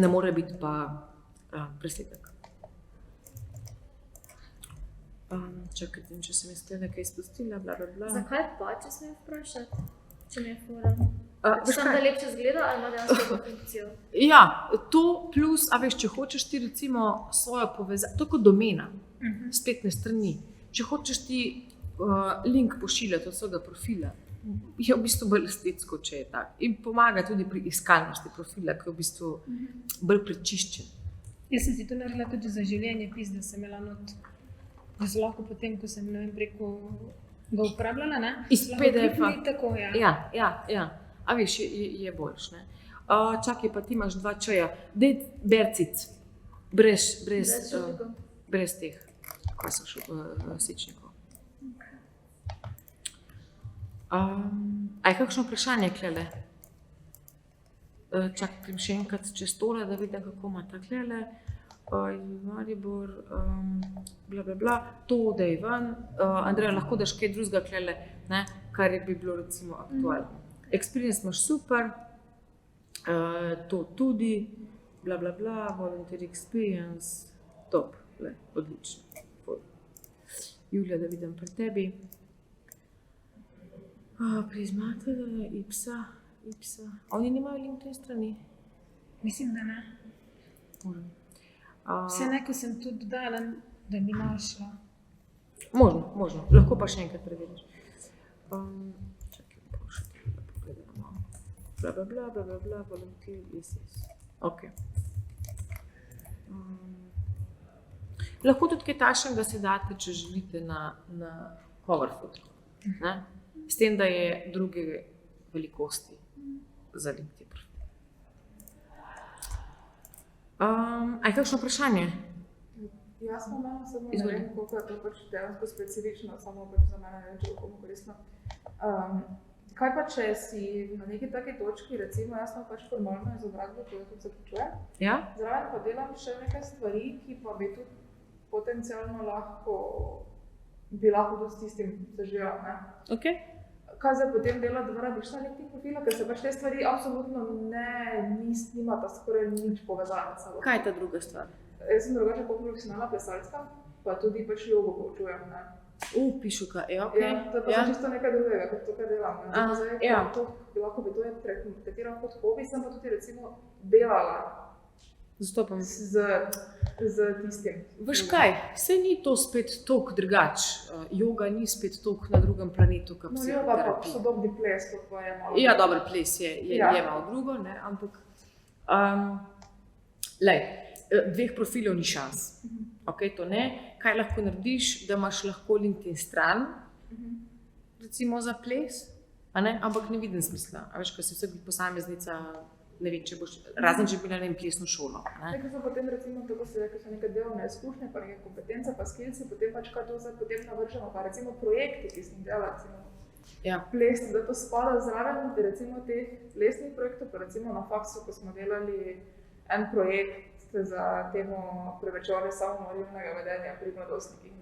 Ne more biti pa presledek. Čakajte, če sem jaz nekaj izpustila, bla, bla, bla. Zakaj pa, če smem vprašati? Če mi je fora? Sam da lepše zgleda ali ima dejansko funkcijo? Ja, to plus, a veš, če hočeš ti recimo svojo povezavo, to je kot domena, spletne strani. Če hočeš ti link pošiljati od svojega profila, je v bistvu bolj estetsko, če je tak. In pomaga tudi pri iskalnosti profila, ki je v bistvu bolj prečiščen. Jaz sem si to naredila tudi za življenje pis, da sem imela not. Da so lahko potem, ko sem preko ga uporabljala, ne? Iz PDF-a. Tako, ja. Ja. A veš, je boljš, ne? Čakaj, pa ti imaš 2 č-ja. Dej Bercic, brez teh, kaj so sečnikov. A je kakšno vprašanje klele? Čakaj, še enkrat čez tole, da vidim, kako ima ta klele. Maribor, bla, bla, bla, to da je ven. Andreja, lahko daš kaj drugega klele, ne? Kar je bi bilo recimo aktualno. Experience imaš super, to tudi, bla, bla, bla, volunteer experience, top, odlično. Julija, da vidim pri tebi. Prizmate, Ipsa. Oni nimajo LinkedIn strani? Mislim, da ne. Vse neko sem tudi dodala, da ni našla. Možno. Lahko pa še enkrat preveriš. Bla, bla, bla, volunteer, yes. Ok. Lahko tudi kaj takšnega si date, če želite na cover fotko. S tem, da je druge velikosti za LinkedIn profil. A je kakšno vprašanje? Jaz sem imela samo ne vem, koliko je to pač dejansko specifično, samo pač za mene ne vem, če komu koristno. Kaj pa, če si na neki taki točki, recimo jaz imam pač formalno izobrazbo, ki jo tudi zaključujem, zraven pa delam še nekaj stvari, ki pa bi tudi potencialno lahko tudi s tistim zaživela, ne? Ok. Kaj zdaj potem dela, da rabiš na LinkedIn profila, ker se pač te stvari absolutno nimata skoraj nič povezane s sabo. Kaj je ta druga stvar? Jaz sem drugače profesionalna plesalska, pa tudi pač jogo poučujem, ne? Pišuka, ok. Ja, to je pa čisto nekaj drugega, kot to, kar delam. Lahko bi to tretiral kot hobi, sem pa tudi recimo delala Zastopam. z tistim. Veš kaj, saj ni to spet toliko drugač. Joga ni spet toliko na drugem planetu, kot psihoterapija. No, joga pa sodobni ples, to pa je malo. Ja, dober ples je malo drugo, ne, ampak dveh profilov ni šans. Ok, to ne. Kaj lahko narediš, da imaš lahko LinkedIn stran, recimo za ples, ampak ne vidim smisla. A veš, ko si vsak posameznica, ne vem, če boš, razen če bi bila plesno šolo. Nekaj so potem recimo, tako se reče, so neke delovne izkušnje, pa neke kompetence, pa skillsi, potem pač kaj to zdaj potem navržemo, pa recimo projekti, ki sem delala, recimo plesni, da to spada zraven, recimo teh plesnih projektov, pa recimo na faksu, ko smo delali en projekt za temo prevečevanja samomorilnega vedenja pri mladostnikih.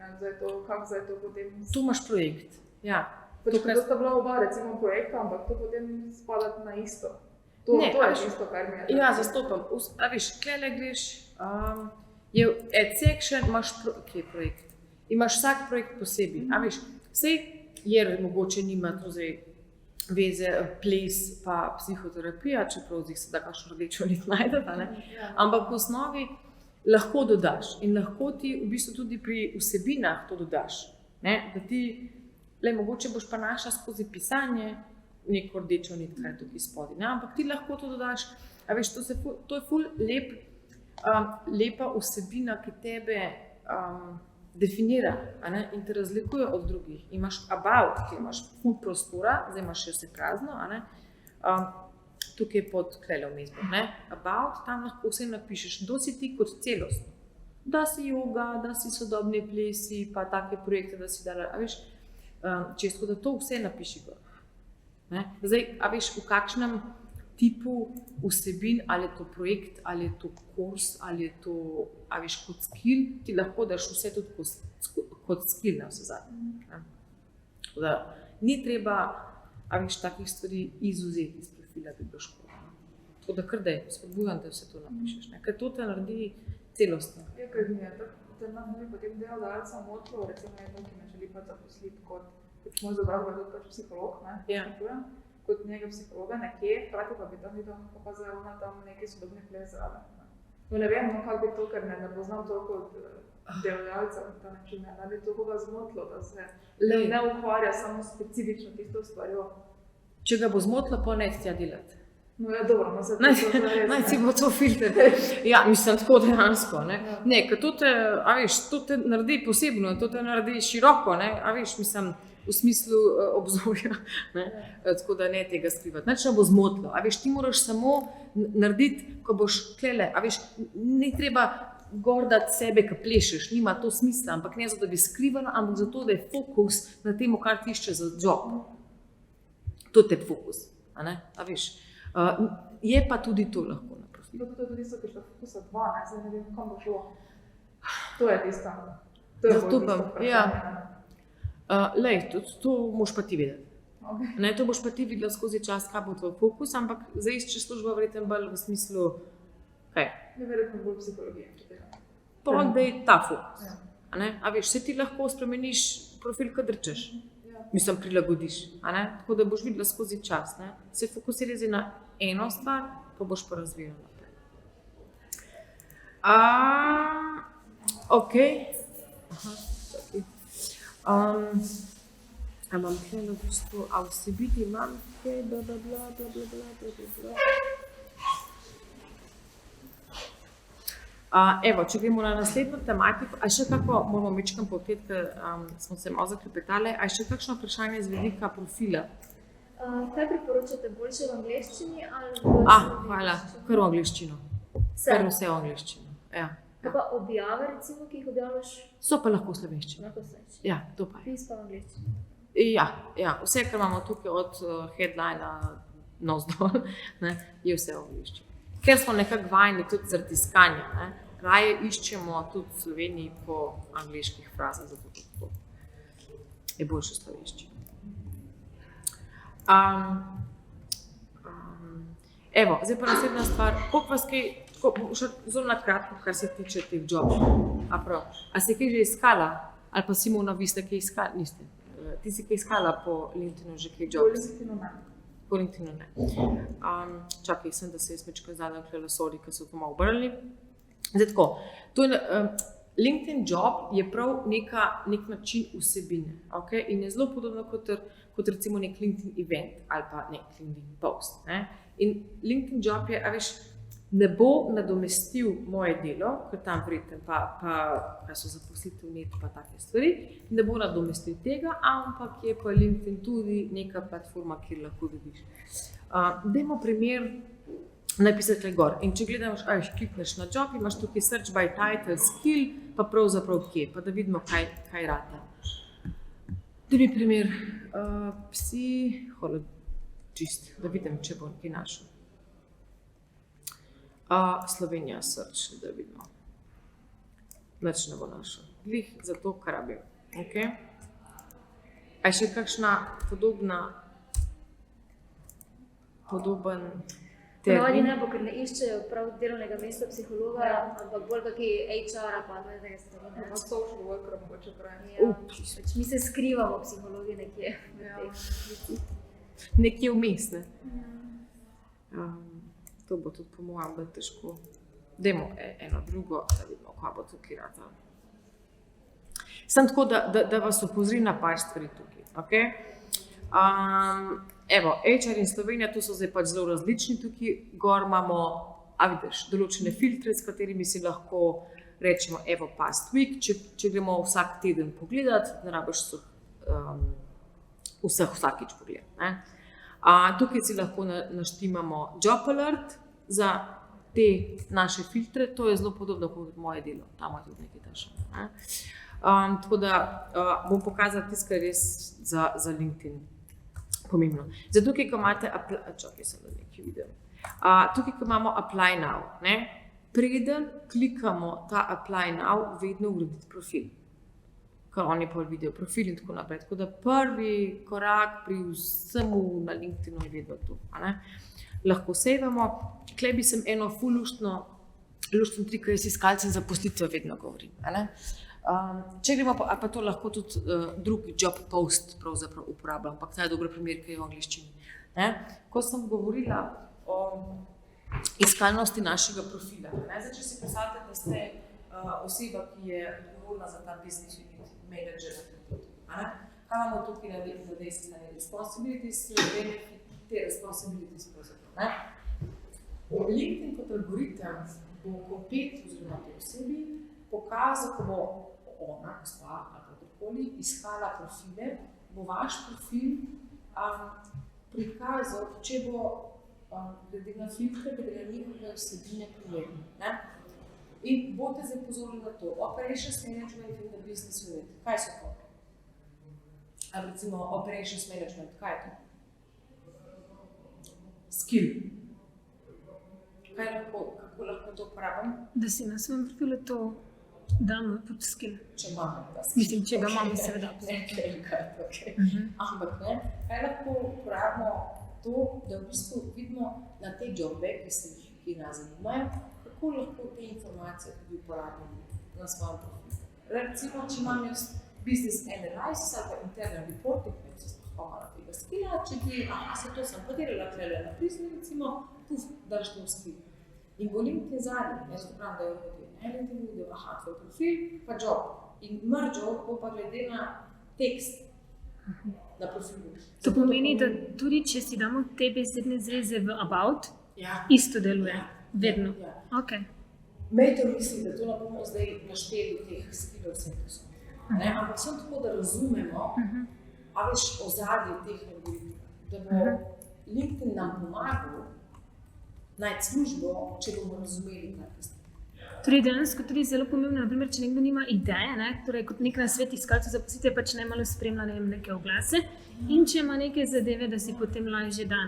Kako zdaj to potem... Tu imaš projekt, ja. To sta bila oba recimo projekta, ampak to potem spada na isto. To je isto, kar mi je. Ja, zastopam. A veš, klele greš, je AdSection, imaš projekt. Imaš vsak projekt posebej. A veš, sej jer mogoče nima to zdaj veze, ples pa psihoterapija, čeprav zdaj se da kakšno rdečo nit najdete, ne? Ampak v osnovi lahko dodaš in lahko ti v bistvu tudi pri vsebinah to dodaš, ne? Da ti, mogoče boš pa našla skozi pisanje neko rdečo nit, kaj je tukaj spodaj, ne? Ampak ti lahko to dodaš, a veš, to je ful lepa vsebina, ki tebe definira, a ne? In te razlikuje od drugih. Imaš about, ki imaš ful prostora, zdaj imaš še vse prazno, a ne? Tukaj pod klele vmes, ne? About, tam lahko vse napišeš, kdo si ti kot celost. Da si joga, da si sodobni plesi, pa take projekte, da si dala, a veš, čisto, da to vse napiši gor. Ne? Zdaj, a veš, v kakšnem tipu vsebin, ali je to projekt, ali je to kurs, ali je to, a veš, kot skill, ti lahko daš vse tudi kot skill na vse zadnje. Da ni treba, a veš, takih stvari izuzeti iz profila, bi bilo škoda. Tako da kar daj, spodbujam, da vse to napišeš, ne? Ker to te naredi celostno. Ja, ker mi je tako, potem delodajalca motilo, recimo nekdo, ki me želi pač zaposliti kot moj izobrazba je tudi pač psiholog, ne, kot njega psihologa nekje, hkrati pa bi tam videl, kako pa zdaj ona tam neki sodobni ples zraven. No ne vem, no kako bi to, ker ne poznam toliko delodajalcev na ta način, da bi to koga zmotilo, da se ne ukvarja samo specifično tisto stvarjo. Če ga bo zmotilo, pa ne tja delati. No ja, dobro, no se to res. Naj si bo to filter. Ja, mislim, tako dejansko, ne. Ne, ker to te, a veš, to te naredi posebno, to te naredi široko, ne, a veš, mislim, v smislu obzorja, ne, tako da ne tega skrivati. Nič ne bo zmotilo, a veš, ti moraš samo narediti, ko boš klele, a veš, ne treba gor dati sebe, ki plešeš, nima to smisla, ampak ne zato, da bi skrivala, ampak zato, da je fokus na tem, kar ti išče za job. To je fokus, a ne, a veš. Je pa tudi to lahko na profilu. To je tudi tisto, ki je fokusa 2, ne, zdaj ne vem, kam bo šlo. To je tisto. To je bolj tisto vprašanje. Lej, to moš pa ti vedeti. Okay. Ne, to boš pa ti videla skozi čas, kaj bo tvoj fokus, ampak zdaj iščeš službo verjetno bolj v smislu, kaj? Ne, verjetno bolj psihologije. Pa da je ta fokus. Ja. A veš, se ti lahko spremeniš profil, kad rečeš. Mislim, prilagodiš, a ne? Tako da boš videla skozi čas, ne? Se fokusiraj zdaj na eno stvar, pa boš pa razvijala naprej. Ok. Aha, čakaj. Imam kaj na bistvu, a vsebiti imam kaj, bla. Evo, če gremo na naslednjo tematiko, a še kako moramo mečkam povedati, ker smo se malo zaklepetali, a še kakšno vprašanje z vidika profila? Kaj priporočate, boljše v angleščini ali v slovenščini? Hvala, kar v angleščino. Kar vse v angleščino, ja. Kaj pa objave, recimo, ki jih objavljaš? So pa lahko v slovenščini. Lahko v slovenščini. Ja, to pa je. Pis pa v angleščini. Ja, vse, kar imamo tukaj od headlina navzdol, je vse v angleščini. Ker smo nekako vajeni tudi zaradi iskanja, ne? Raje iščemo tudi v Sloveniji po angleških frazah, zato tudi je boljše slovenščino. Evo, zdaj pa naslednja stvar, koliko vas kaj, zelo na kratko, kar se tiče teh jobov. A si kaj že iskala? Ali pa Simona, vi ste kaj iskali? Niste. Ti si kaj iskala po LinkedInu že kaj jobs? Po LinkedInu ne. Čakaj, sem, da se je smečka zadnja klela sori, ki so to malo obrali. Zdaj tako, LinkedIn job je prav nek način vsebine, okay? In je zelo podobno kot recimo nek LinkedIn event ali pa nek LinkedIn post. Ne? In LinkedIn job je, a veš, ne bo nadomestil moje delo, ker tam vreten pa kaj so zaposlitev net pa take stvari, ne bo nadomestil tega, ampak je pa LinkedIn tudi neka platforma, kjer lahko dobiš. Dajmo primer napisati tukaj gor in če gledaš, klikneš na job, imaš tukaj search by title, skill, pa pravzaprav kje, pa da vidimo, kaj rata. Da bi primer psihologist, da vidim, če bom kaj našel. Slovenija search, da vidimo. Nič ne bo našel. Glih za to, kar rabim. Okay. A je še kakšna podoben termin? Ponavadi ne bo, ker ne iščejo prav delovnega mesta psihologa, ampak bolj kaki HR-a pa nekaj stvari. Pa social worker mogoče pravi. Mi se skrivamo psihologi nekje. Nekje vmes, ne? To bo tudi po mojem bolj težko. Dajmo eno drugo, da vidimo, kaj bo tukaj rata. Sem tako, da vas opozori na par stvari tukaj. Okay? Evo, HR in Slovenija, tu so zdaj pač zelo različni tukaj. Gor imamo, vidiš, določene filtre, s katerimi si lahko rečemo, evo, past week, če gremo vsak teden pogledati, ne rabiš vsakič pogledati. Ne? Tukaj si lahko naštimamo job alert za te naše filtre, to je zelo podobno kot moje delo, tam je tudi nekaj tašno. Ne? Tako da bom pokazala tisto, kar je res za LinkedIn pomembno. Zdaj tukaj, ko imate, čakaj, sem da nekaj videl. Tukaj, ko imamo apply now, ne? Preden klikamo ta apply now, vedno urediti profil. Ker oni pa vidijo profil in tako naprej. Tako da prvi korak pri vsemu na LinkedInu je vedno to. Lahko sejvamo. Tukaj bi sem eno ful luštno trik, ker jaz iskalcem zaposlitve vedno govorim. Če gremo pa to lahko tudi drugi job post pravzaprav uporabljam, ampak ta je dober primer, ki je v angliščini. Ko sem govorila o iskalnosti našega profila, zdaj, če si predstavljate, da ste oseba, ki je odgovorna za ta business unit, manager, kaj imamo tukaj na desni strani? Responsibilities, benefit, te responsibilities pravzaprav. LinkedIn kot algoritem bo komplet oziroma te osebi pokazal, ko bo ona, gospa ali kakorkoli, iskala profile, bo vaš profil prikazal, če bo glede na filtre, glede na njihove vsebine primerno. In boste zdaj pozorili na to. Operations management in the business unit. Kaj so to? Recimo operations management, kaj je to? Skill. Kako lahko to uporabim? Da si na svojem profilu to damo pod skill. Če imamo ta skill. Mislim, če ga imamo, seveda. Okay. Ampak ne, kaj lahko uporabimo to, da v bistvu vidimo na te jobe, ki nas zanimajo, kako lahko te informacije tudi uporabimo na svojem profilu. Recimo, če imam jaz business analysis ali pa internal reporting, ne se spomala tega skilla, če ti, se to sem podelila tlele na prisni, recimo, daš to skill. In bo LinkedIn zadnji, jaz upravim, da je potem LinkedIn video, tvoj profil, pa job. In mergeal bo pa glede na tekst na profilu. To pomeni, da tudi če si damo te besedne zreze v about, isto deluje, vedno. Okay. Imejte v misli, da to ne bomo zdaj našteli teh skillov vseh, ki so. Ampak sem tako, da razumemo, a veš ozadje teh algoritmov, da bo LinkedIn nam pomagal najti službo, če bomo razumeli kaj. Torej, dejansko tudi zelo pomembno, naprimer, če nekdo nima ideje, torej kot nek nasvet iskalcev zaposlitve, pač naj malo spremlja neke oglase in če ima neke zadeve, da si potem lažje da.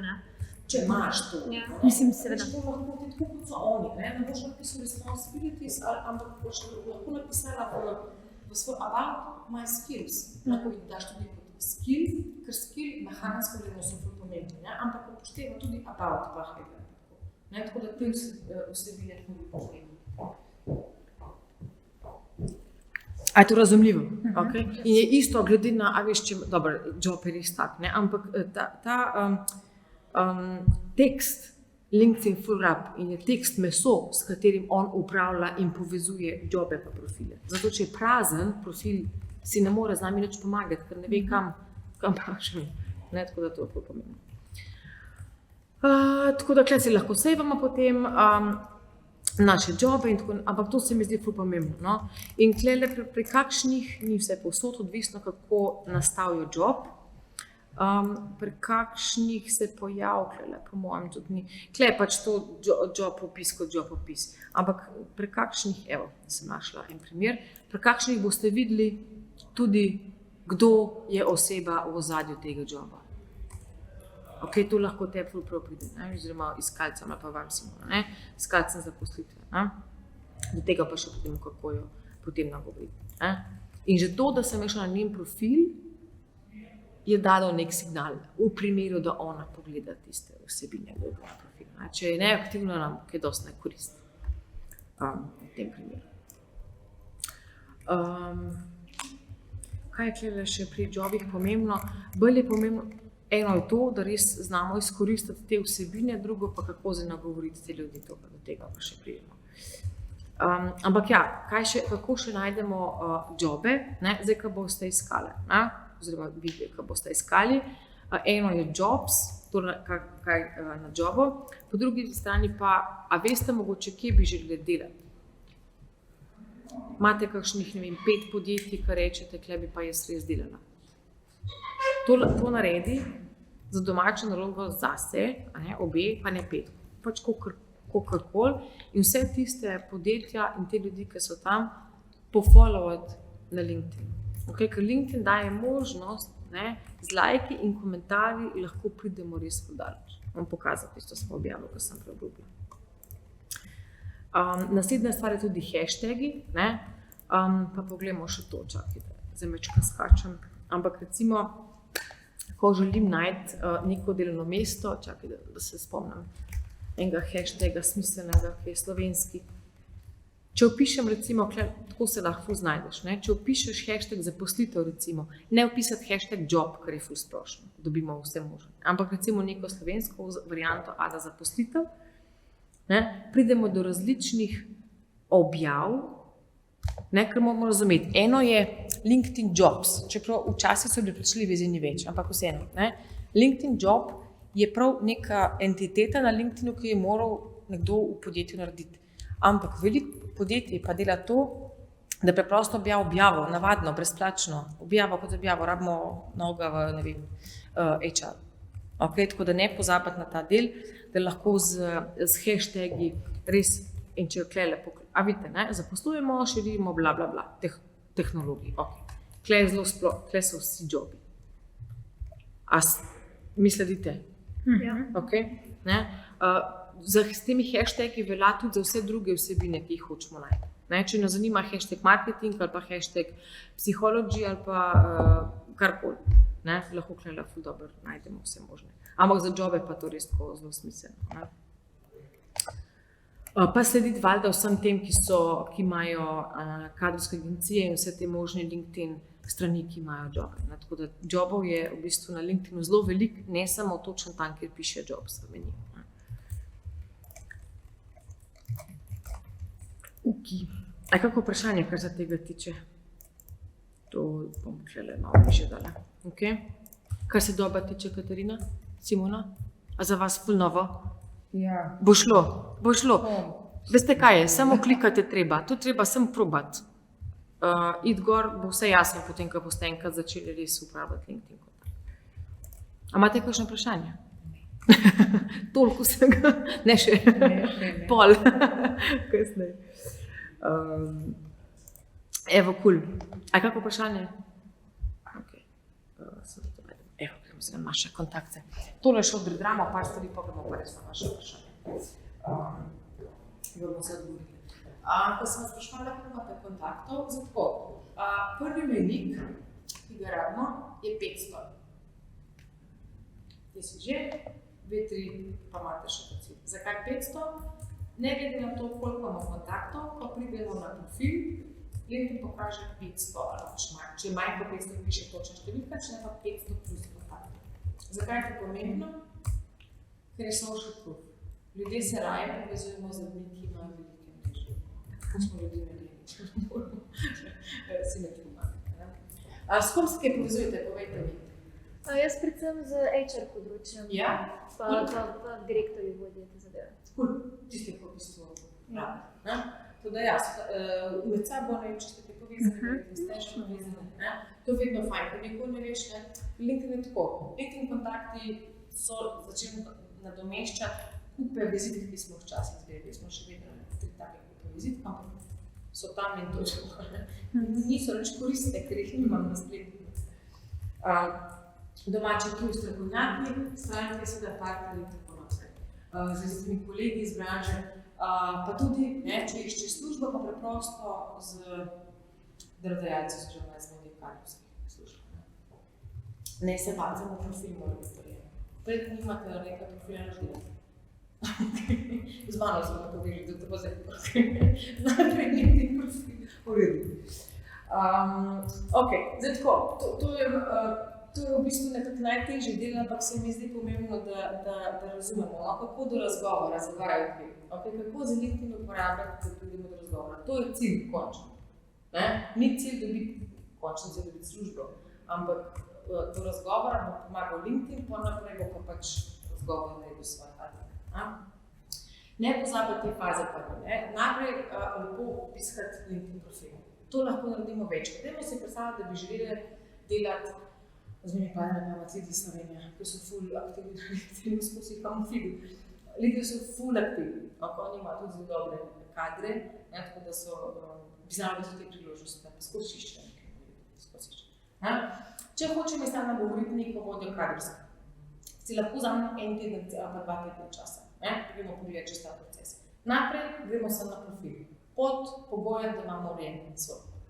Če imaš to. Mislim, seveda. To lahko ti tako kot so oni, ne boš napisal responsibilities, ampak boš lahko napisala v svoj about my skills. Lahko jih daš tudi kot skill, ker skill mehansko gledano so ful pomembni, ampak upošteva tudi about pa header. Tako da te vsebine tudi pomembni. A je to razumljivo? Okay. In je isto glede na, dobro, job je res tak, ampak ta tekst LinkedIn full rab in je tekst meso, s katerim on upravlja in povezuje jobe pa profile. Zato, če je prazen profil, si ne more z nami nič pomagati, ker ne ve, kam pašem. Tako da to je pomembno. Tako da, tukaj si lahko sejvamo potem naše jobe, ampak to se mi zdi ful pomembno. No? In tukaj pri kakšnih, ni vse povsod, odvisno kako nastavijo job, pri kakšnih se pojav, po mojem tudi ni. Tukaj je pač to job opis kot job opis, ampak pri kakšnih, evo, sem našla en primer, pri kakšnih boste videli tudi, kdo je oseba v ozadju tega joba. Ok, to lahko te ful prav pride, oziroma iskalcem ali pa vam Simona, iskalcem zaposlitve. Do tega pa še potem, kako jo potem nagovoriti. In že to, da sem šla na njen profil, je dalo nek signal v primeru, da ona pogleda tiste vsebine v profil. Če je neaktivna, nam kaj dosti ne koristi v tem primeru. Kaj je tukaj še pri jobih pomembno? Bolj je pomembno, eno je to, da res znamo izkoristiti te vsebine, drugo pa kako zdaj nagovoriti te ljudi, do tega pa še pridemo. Ampak ja, kako še najdemo jobe, zdaj, ko boste iskali, oziroma vi, ko boste iskali, Eno je jobs, torej kaj na jobu, po drugi strani pa, a veste mogoče, kje bi želeli delati? Imate kakšnih, 5 podjetij, kar rečete, kje bi pa jaz res delala. To naredi za domačo nalogo zase, obe, pa ne 5, pač kakorkoli in vse tiste podjetja in te ljudi, ki so tam, pofollowati na LinkedIn. Okay, ker LinkedIn daje možnost, z lajki in komentarji lahko pridemo res podaleč. Vam pokazati isto smo objavili, ko sem preobljubila. Naslednja stvar je tudi hashtagi, pa pogledamo še to, čakajte, zdaj mečkam skačem, ampak recimo, ko želim najti neko delovno mesto, čakajte, da se spomnim enega hashtaga smiselnega, ki je slovenski. Če opišem recimo, tako se lahko znajdeš, če opišeš hashtag zaposlitev recimo, ne opisati hashtag job, kar je ful splošno, dobimo vse možno, ampak recimo neko slovensko varianto ali zaposlitev, pridemo do različnih objav, ker moramo razumeti. Eno je LinkedIn Jobs, čeprav včasih so bili plačljivi, zdaj ni več, ampak vseeno. LinkedIn Job je prav neka entiteta na LinkedInu, ki je moral nekdo v podjetju narediti. Ampak veliko podjetij pa dela to, da preprosto objavo, navadno, brezplačno, objavo kot objavo, rabimo noga v, HR. Okay, tako da ne pozabiti na ta del, da lahko z hashtagi res, in če je lepo, a vidite, zaposlujemo, širimo, bla, bla, bla, tehnologij. Okay. Kle so vsi jobi. A mislite? Ja. Okay, s temi hashtagi velja tudi za vse druge vsebine, ki jih hočemo najti. Če nas zanima hashtag marketing ali pa hashtag psychology ali pa karkoli, lahko klela ful dobro najdemo vse možne. Ampak za jobe pa to res tako zelo smiselno. Pa slediti valjda vsem tem, ki imajo kadrovske agencije in vse te možne LinkedIn strani, ki imajo jobe. Tako da jobov je v bistvu na LinkedInu zelo veliko, ne samo točno tam, kjer piše jobs v meniju. A kako vprašanje, kar se tega tiče? To bom klele malo više dala. Okay. Kar se doba tiče, Katarina, Simona? A za vas ful novo? Ja. Bo šlo. Veste kaj je, samo klikati treba, to treba samo probati. Iti gor, bo vse jasno potem, ko boste enkrat začeli res uporabljati LinkedIn. A imate kakšno vprašanje? Toliko vsega, ne še pol, kasneje. Evo, cool. A kako vprašanje? Ok, evo, gremo se na naše kontakte. Tole še odredramo, par stvari, pa gremo pa res na naše vprašanje. Bomo se odgovorili. Ko sem sprašvala, kako imate kontaktov, zato prvi mejnik, ki ga rabimo, je 500. Kje si že? 2-3 pa imate še pocit. Zakaj 500? Ne glede na to, koliko imamo kontaktov, ko pridemo na profil, LinkedIn pokaže 500 ali pač manj. Če je manj kot 500, piše točna številka, če ne pa 500 plus kontaktov. Zakaj je to pomembno? Ker je social proof. Ljudje se raje povezujemo z ljudmi, ki imajo velike mreže. Kako smo ljudje medijni? Si ne pomagate. S kom se kaj povezujete, povejte mi? Jaz predvsem z HR področjem, pa direktorji vodijo te zadeve. Tisti, ki v bistvu radi. Tudi jaz, med sabo, če ste te povezani, ste še povezani. To je vedno fajn, ker nikoli ne veš, LinkedIn je tako. LinkedIn kontakti so začeli nadomeščati kupe vizitk, ki smo včasih zbirali. Smo še vedno 3 take kupe vizitk, ampak so tam in točno. Niso nič koristne, ker jih nimam na spletu. Domači tuji strokovnjaki, stranke, seveda partnerji in tako naprej. Z različnimi kolegi iz branže, pa tudi, če iščeš službo, pa preprosto z delodajalci, oziroma z vodji kadrovskih služb. Ne se bacamo profil, mora biti verjeno. Pred nimate nekaj profila narediti. Z mano so me povedali, da to bo zdaj najprej nekaj profil urediti. Ok, zdaj tako, to je v bistvu nekako najtežje del, ampak se mi zdi pomembno, da razumemo, kako do razgovora zavajati. Kako za LinkedIn uporabljati, da pridemo do razgovora. To je cilj končno. Ni cilj dobiti, končno cilj dobiti službo, ampak do razgovora, bo pomagal LinkedIn, pa naprej bo pa pač razgovor naredil svoj tatek. Ne pozabiti te faze prve. Najprej lepo opiskati LinkedIn profil. To lahko naredimo več. Dajmo si predstavljati, da bi želeli delati z njimi pa Lidi Slovenija, ki so ful aktivni na LinkedInu, skozi kam fili. Ljudje so ful aktivni, oni imajo tudi zelo dobre kadre, tako da so bi znali biti te priložnosti, da pa skozi iščejo nekaj. Če hočemo tam nagovoriti neko vodjo kadrska, si lahko vzamemo en teden ali pa 2 tedna časa, gremo pogledati čez ta proces. Najprej gremo samo na profil, pod pogojem, da imamo urejen svoj profil.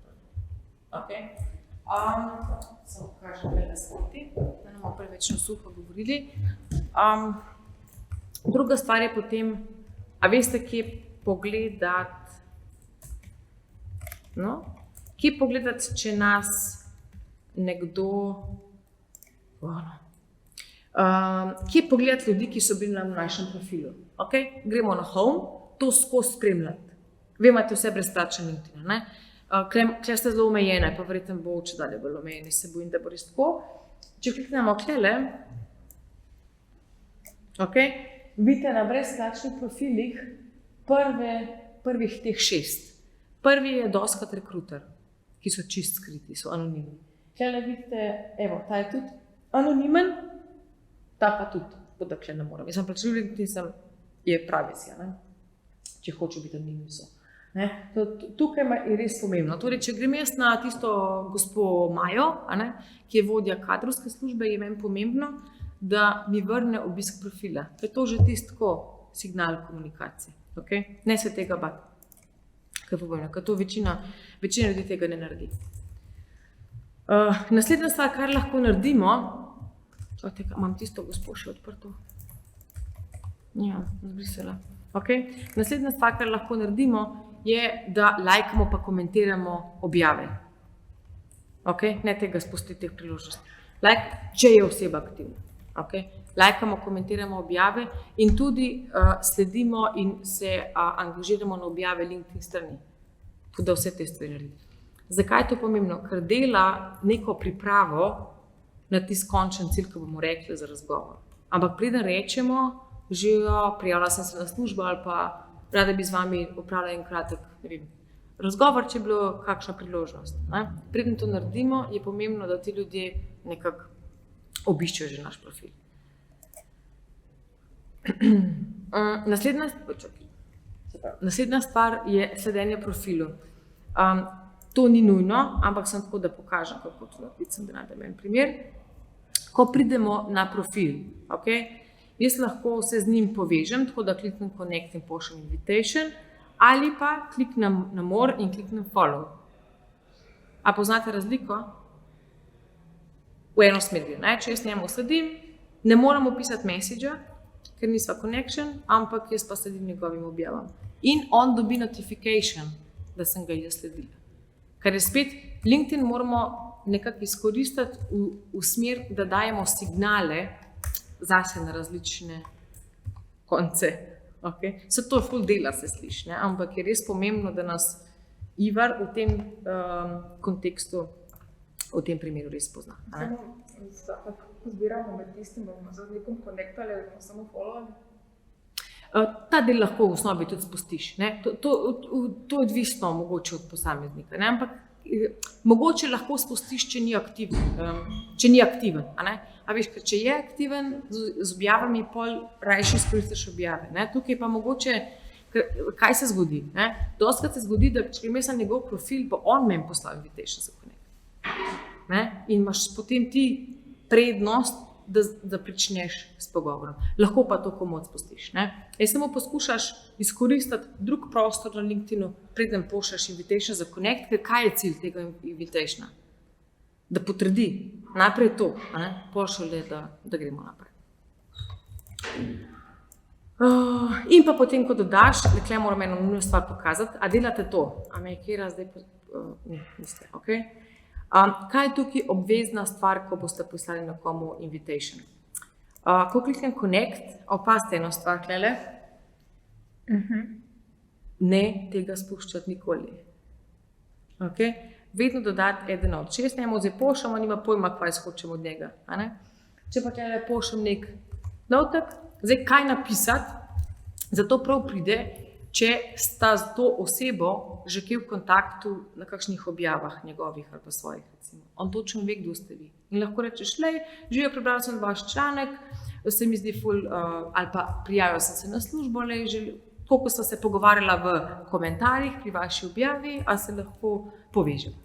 Samo kažem le na sledi, da ne bomo preveč na suho govorili. Druga stvar je potem, a veste, kje pogledati, če nas nekdo, kje pogledati ljudi, ki so bili na našem profilu. Gremo na home, to skozi spremljati. Vi imate vse brezplačne LinkedIn, ne? Kle ste zelo omejene, pa verjetno bo če dalje bolj omejeni, se bojim, da bo res tako. Če kliknemo klele, vidite na brezplačnih profilih prvih teh 6. Prvi je dostikrat rekruter, ki so čist skriti, so anonimni. Klele vidite, evo, ta je tudi anonimen, ta pa tudi, tako da kle ne moram. Jaz sem plačil LinkedIn, je pravesija, če hoču biti anonimni so. Tukaj je res pomembno. Torej, če grem jaz na tisto gospo Majo, ki je vodja kadrovske službe, je meni pomembno, da mi vrne obisk profila. To je to že tisto signal komunikacije. Ne se tega bati. Ker to večina ljudi tega ne naredi. Naslednja stvar, kar lahko naredimo, imam tisto gospo še odprto. Ja, zbrisala. Naslednja stvar, kar lahko naredimo, je, da lajkamo pa komentiramo objave. Ne tega spustiti teh priložnosti. Če je oseba aktivna. Lajkamo, komentiramo objave in tudi sledimo in se angažiramo na objave LinkedIn strani. Tudi da vse te stvari naredimo. Zakaj je to pomembno? Ker dela neko pripravo na tisti končen cilj, ki bomo rekli za razgovor. Ampak preden rečemo, že prijavila sem se na službo ali pa rada bi z vami opravila en kratek razgovor, če je bilo kakšna priložnost. Preden to naredimo, je pomembno, da ti ljudje nekako obiščejo že naš profil. Naslednja stvar je sledenje profilu. To ni nujno, ampak sem tako, da pokažem, kako to napisam, da najdem en primer. Ko pridemo na profil, jaz lahko se z njim povežem, tako da kliknem connect in pošljem invitation, ali pa kliknem na more in kliknem follow. A poznate razliko? V eno smer gre. Če jaz njemu sledim, ne moram opisati messagea, ker nisva connection, ampak jaz pa sledim njegovim objavam. In on dobi notification, da sem ga jaz sledila. Ker je spet, LinkedIn moramo nekako izkoristiti v smer, da dajemo signale zase na različne konce. Se to ful dela, se sliši, ampak je res pomembno, da nas Ivar v tem kontekstu, v tem primeru res pozna. Kako zbiramo med tistim, bomo z nekom konektali ali bomo samo followali? Ta del lahko v osnovi tudi spustiš. To je odvisno mogoče od posameznika, ampak mogoče lahko spustiš, če ni aktiven. A veš, ker če je aktiven z objavami, pol rajši izkoristiš objave. Tukaj pa mogoče, kaj se zgodi? Dostikrat se zgodi, da če grem jaz na njegov profil, pa on meni poslal invitation za connect. In imaš potem ti prednost, da pričneš s pogovorom. Lahko pa to komod spustiš. Samo poskušaš izkoristiti drug prostor na LinkedInu, preden pošljaš invitation za connect, ker kaj je cilj tega invitationa? Da potrdi. Najprej to, pošlje, da gremo naprej. In pa potem, ko dodaš, nekaj moram eno nujno stvar pokazati, a delate to? A me je kjera zdaj niste, kaj je tukaj obvezna stvar, ko boste poslali nekomu invitation? Ko kliknem connect, opazite eno stvar, klele. Ne tega spuščati nikoli. vedno dodati eden od. Če jaz njemu zdaj pošljemo, nima pojma, kaj hočem od njega. A ne? Če pa tukaj pošljem nek notek, zdaj kaj napisati, zato prav pride, če sta z to osebo že kje v kontaktu na kakšnih objavah njegovih ali pa svojih. Recimo. On točno ve, kdo ste vi. In lahko rečeš, lej, živijo, prebral sem vaš članek, se mi zdi ful, ali pa prijavil sem se na službo, lej, koliko sta se pogovarjala v komentarjih pri vaši objavi, a se lahko povežemo.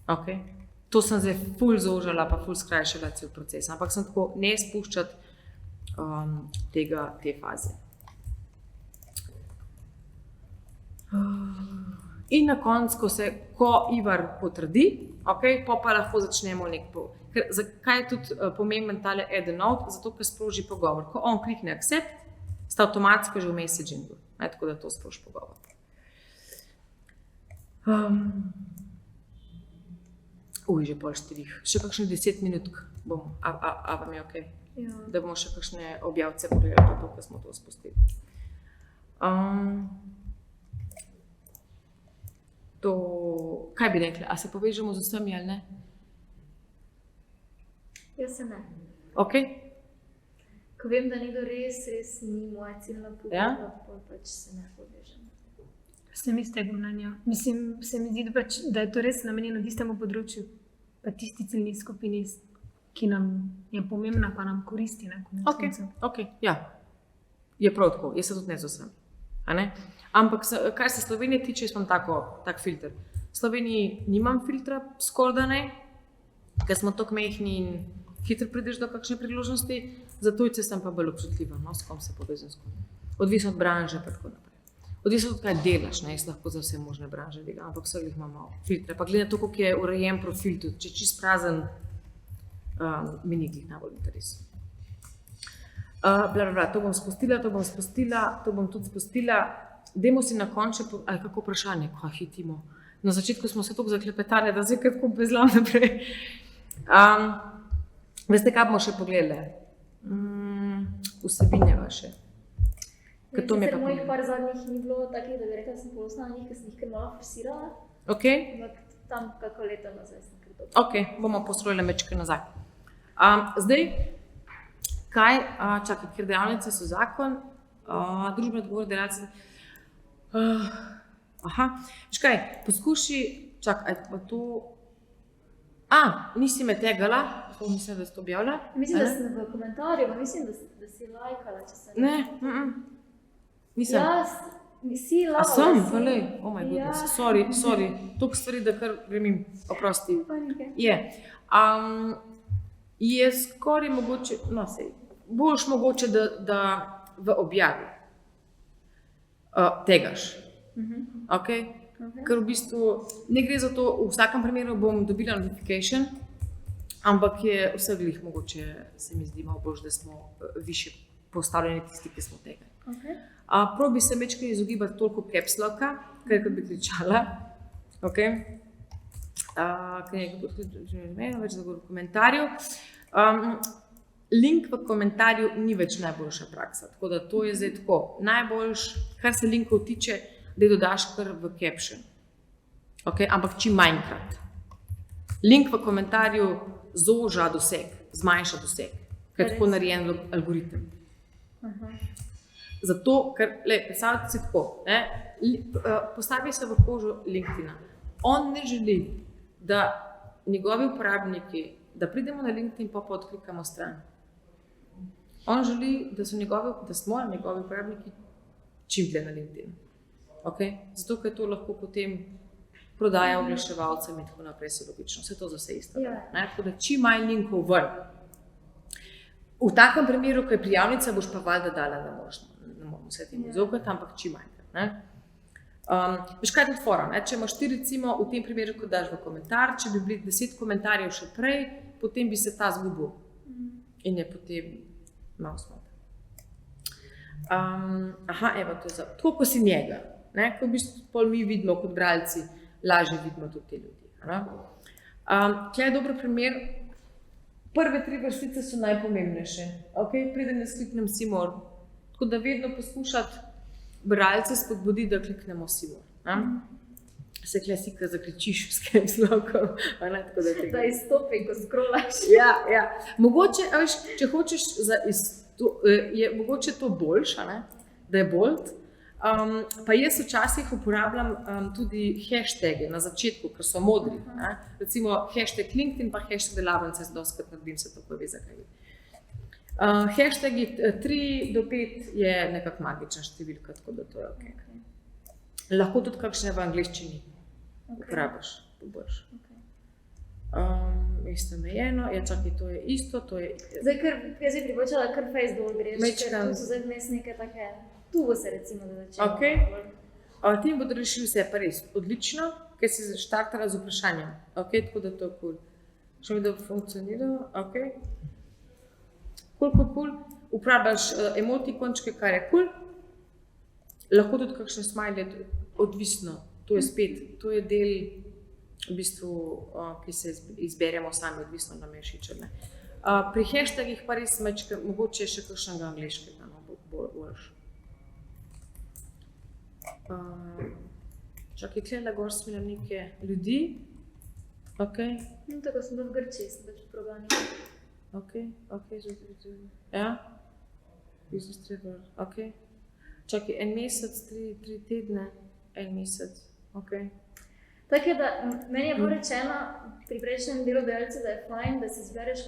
Okay. To sem zdaj ful zožala, pa ful skrajšala cel proces, ampak sem tako ne spuščati te faze. In na koncu, ko Ivar potrdi, okay, pa lahko začnemo zakaj je tudi pomemben tale add a note? Zato, ker sproži pogovor. Ko on klikne accept, sta avtomatsko že v messagingu, tako da to sproži pogovor. Že pol 4, še kakšnih 10 minut bomo, a vam je okej? Ja. Da bomo še kakšne objavce pogledali, ko smo to spustili. Kaj bi rekli, a se povežemo z vsemi ali ne? Jaz se ne. Ok? Ko vem, da nekdo res ni moja ciljna publika, pač se ne povežem. Sem istega mnenja. Mislim, se mi zdi, da je to res namenjeno tistemu področju, pa tisti ciljni skupini, ki nam je pomembna, pa nam koristi na koncu. Ok, ja. Je prav tako, jaz se tudi ne z vsem. Ampak, kar se Slovenije tiče, jaz imam tak filter. V Sloveniji nimam filtra, skoraj da ne, ker smo tako mehni in hitro prideš do kakšne priložnosti, za tujce sem pa bolj občutljiva, s kom se povezam s kom. Odvisno od branže, pa tako naprej. Odvisno od kaj delaš, jaz lahko za vse možne branže delam, ampak vseh jih imam malo filtre. Pa glede na to, koliko je urejen profil tudi, če čist prazen, mi ni glih najbolj interes. To bom spustila, to bom tudi spustila. Dajmo si na koncu, kako vprašanje, kaj hitimo. Na začetku smo se toliko zaklepetali, da zdaj kako bezlam naprej. Veste, kaj bomo še pogledali? Vsebine vaše. Sicer mojih par zadnjih ni bilo takih, da bi rekla, da sem ponosna na njih, ker sem jih kar malo forsirala. Ok. Ampak tam kako leto nazaj sem kar dobro. Ok, bomo postrojili mečke nazaj. Zdaj, ker dejavnice so zakon, družbene odgovorne delavce. Veš kaj, poskuši, pa to... nisi me tegala, mislim, da si to objavila. Mislim, da sem v komentarju, pa mislim, da si lajkala, če sem... Ne, nisem. Si lajkala. A sem? Valej, oh my goodness, sorry, toliko stvari, da kar gremim, oprosti. Je. Je skoraj mogoče, boljš mogoče, da v objavi tegaš. Okay? Ker v bistvu ne gre za to, v vsakem primeru bom dobila notification, ampak je vse glih mogoče, se mi zdi malo boljš, da smo više postavljeni tisti, ki smo tega. Okay. Prav bi se večkrat izogibati toliko caps locka, kar bi kričala. Okay? Ker je več zagovor v komentarju. Link v komentarju ni več najboljša praksa, tako da to je zdaj tako. Najboljš, kar se linkov tiče, da dodaš kar v caption. Okay? Ampak čim manjkrat. Link v komentarju zoža doseg, zmanjša doseg, ker je tako narejen algoritem. Zato, ker, predstavljate si tako, postavi se v kožo LinkedIna. On ne želi, da njegovi uporabniki, da pridemo na LinkedIn pa odklikamo stran. On želi, da smo njegovi uporabniki čim dlje na LinkedIn. Okay? Zato, ker to lahko potem prodaja oglaševalcem in tako naprej, se logično. Vse to za vse isto. Tako da čim manj linkov ven. V takem primeru, ko je prijavnica, boš pa valjda dala, ne moramo vse temu izogniti, ampak čim manjkrat. Veš kaj je tudi fora, če imaš ti recimo v tem primeru, ko daš v komentar, če bi bili 10 komentarjev še prej, potem bi se ta zgubil in je potem malo smota. Evo to je za, tako ko si njega, ko v bistvu pol mi vidimo kot bralci, lažje vidimo tudi te ljudi. Tukaj je dober primer, prve 3 vrstice so najpomembnejše, preden jaz kliknem Simor, tako da vedno poskušati bralce spodbuditi, da kliknemo Simor. se klasika zakričiš s kakim slokom. Da izstopi, ko scrollaš. Ja. Mogoče, a veš, če hočeš, je mogoče to boljše, da je bold. Pa jaz včasih uporabljam tudi hashtage na začetku, ker so modri. Recimo hashtag LinkedIn pa hashtag delavnice, dostakrat naredim, se to pove, zakaj vi. Hashtagi 3 do 5 je nekako magična številka, tako da to je ok. Lahko tudi kakšne v angleščini uporabiš, bo boljše. Isto omejeno, čakaj, to je isto, to je... Zdaj, jaz bi pripočala, kar face dol greš, ker tu so zdaj vmes neke take... Tu bo se recimo da začela. Ok. Ti bodo rešili vse, pa res odlično, ker si štartala z vprašanjem. Ok, tako da to je cool. Še mi da funkcionira, ok. Cool. Uporabljaš emotikončke, kar je cool. Lahko tudi kakšne smajle, odvisno. To je spet, to je del, v bistvu, ki se izberemo sami, odvisno nam je všeč, ne. Pri hashtagih pa res mogoče še kakšnega angleškega, bo boljš. Čakaj, tukaj gor smo imeli neke ljudi. Ok. No, tako sem bila v Grčiji, sem pač probala. Ok, zdaj. Ja? Business travel, ok. Čakaj, en mesec, 3 tedne, en mesec, ok. Tako je, da meni je bilo rečeno pri prejšnjem delodajalcu, da je fajn, da si izbereš,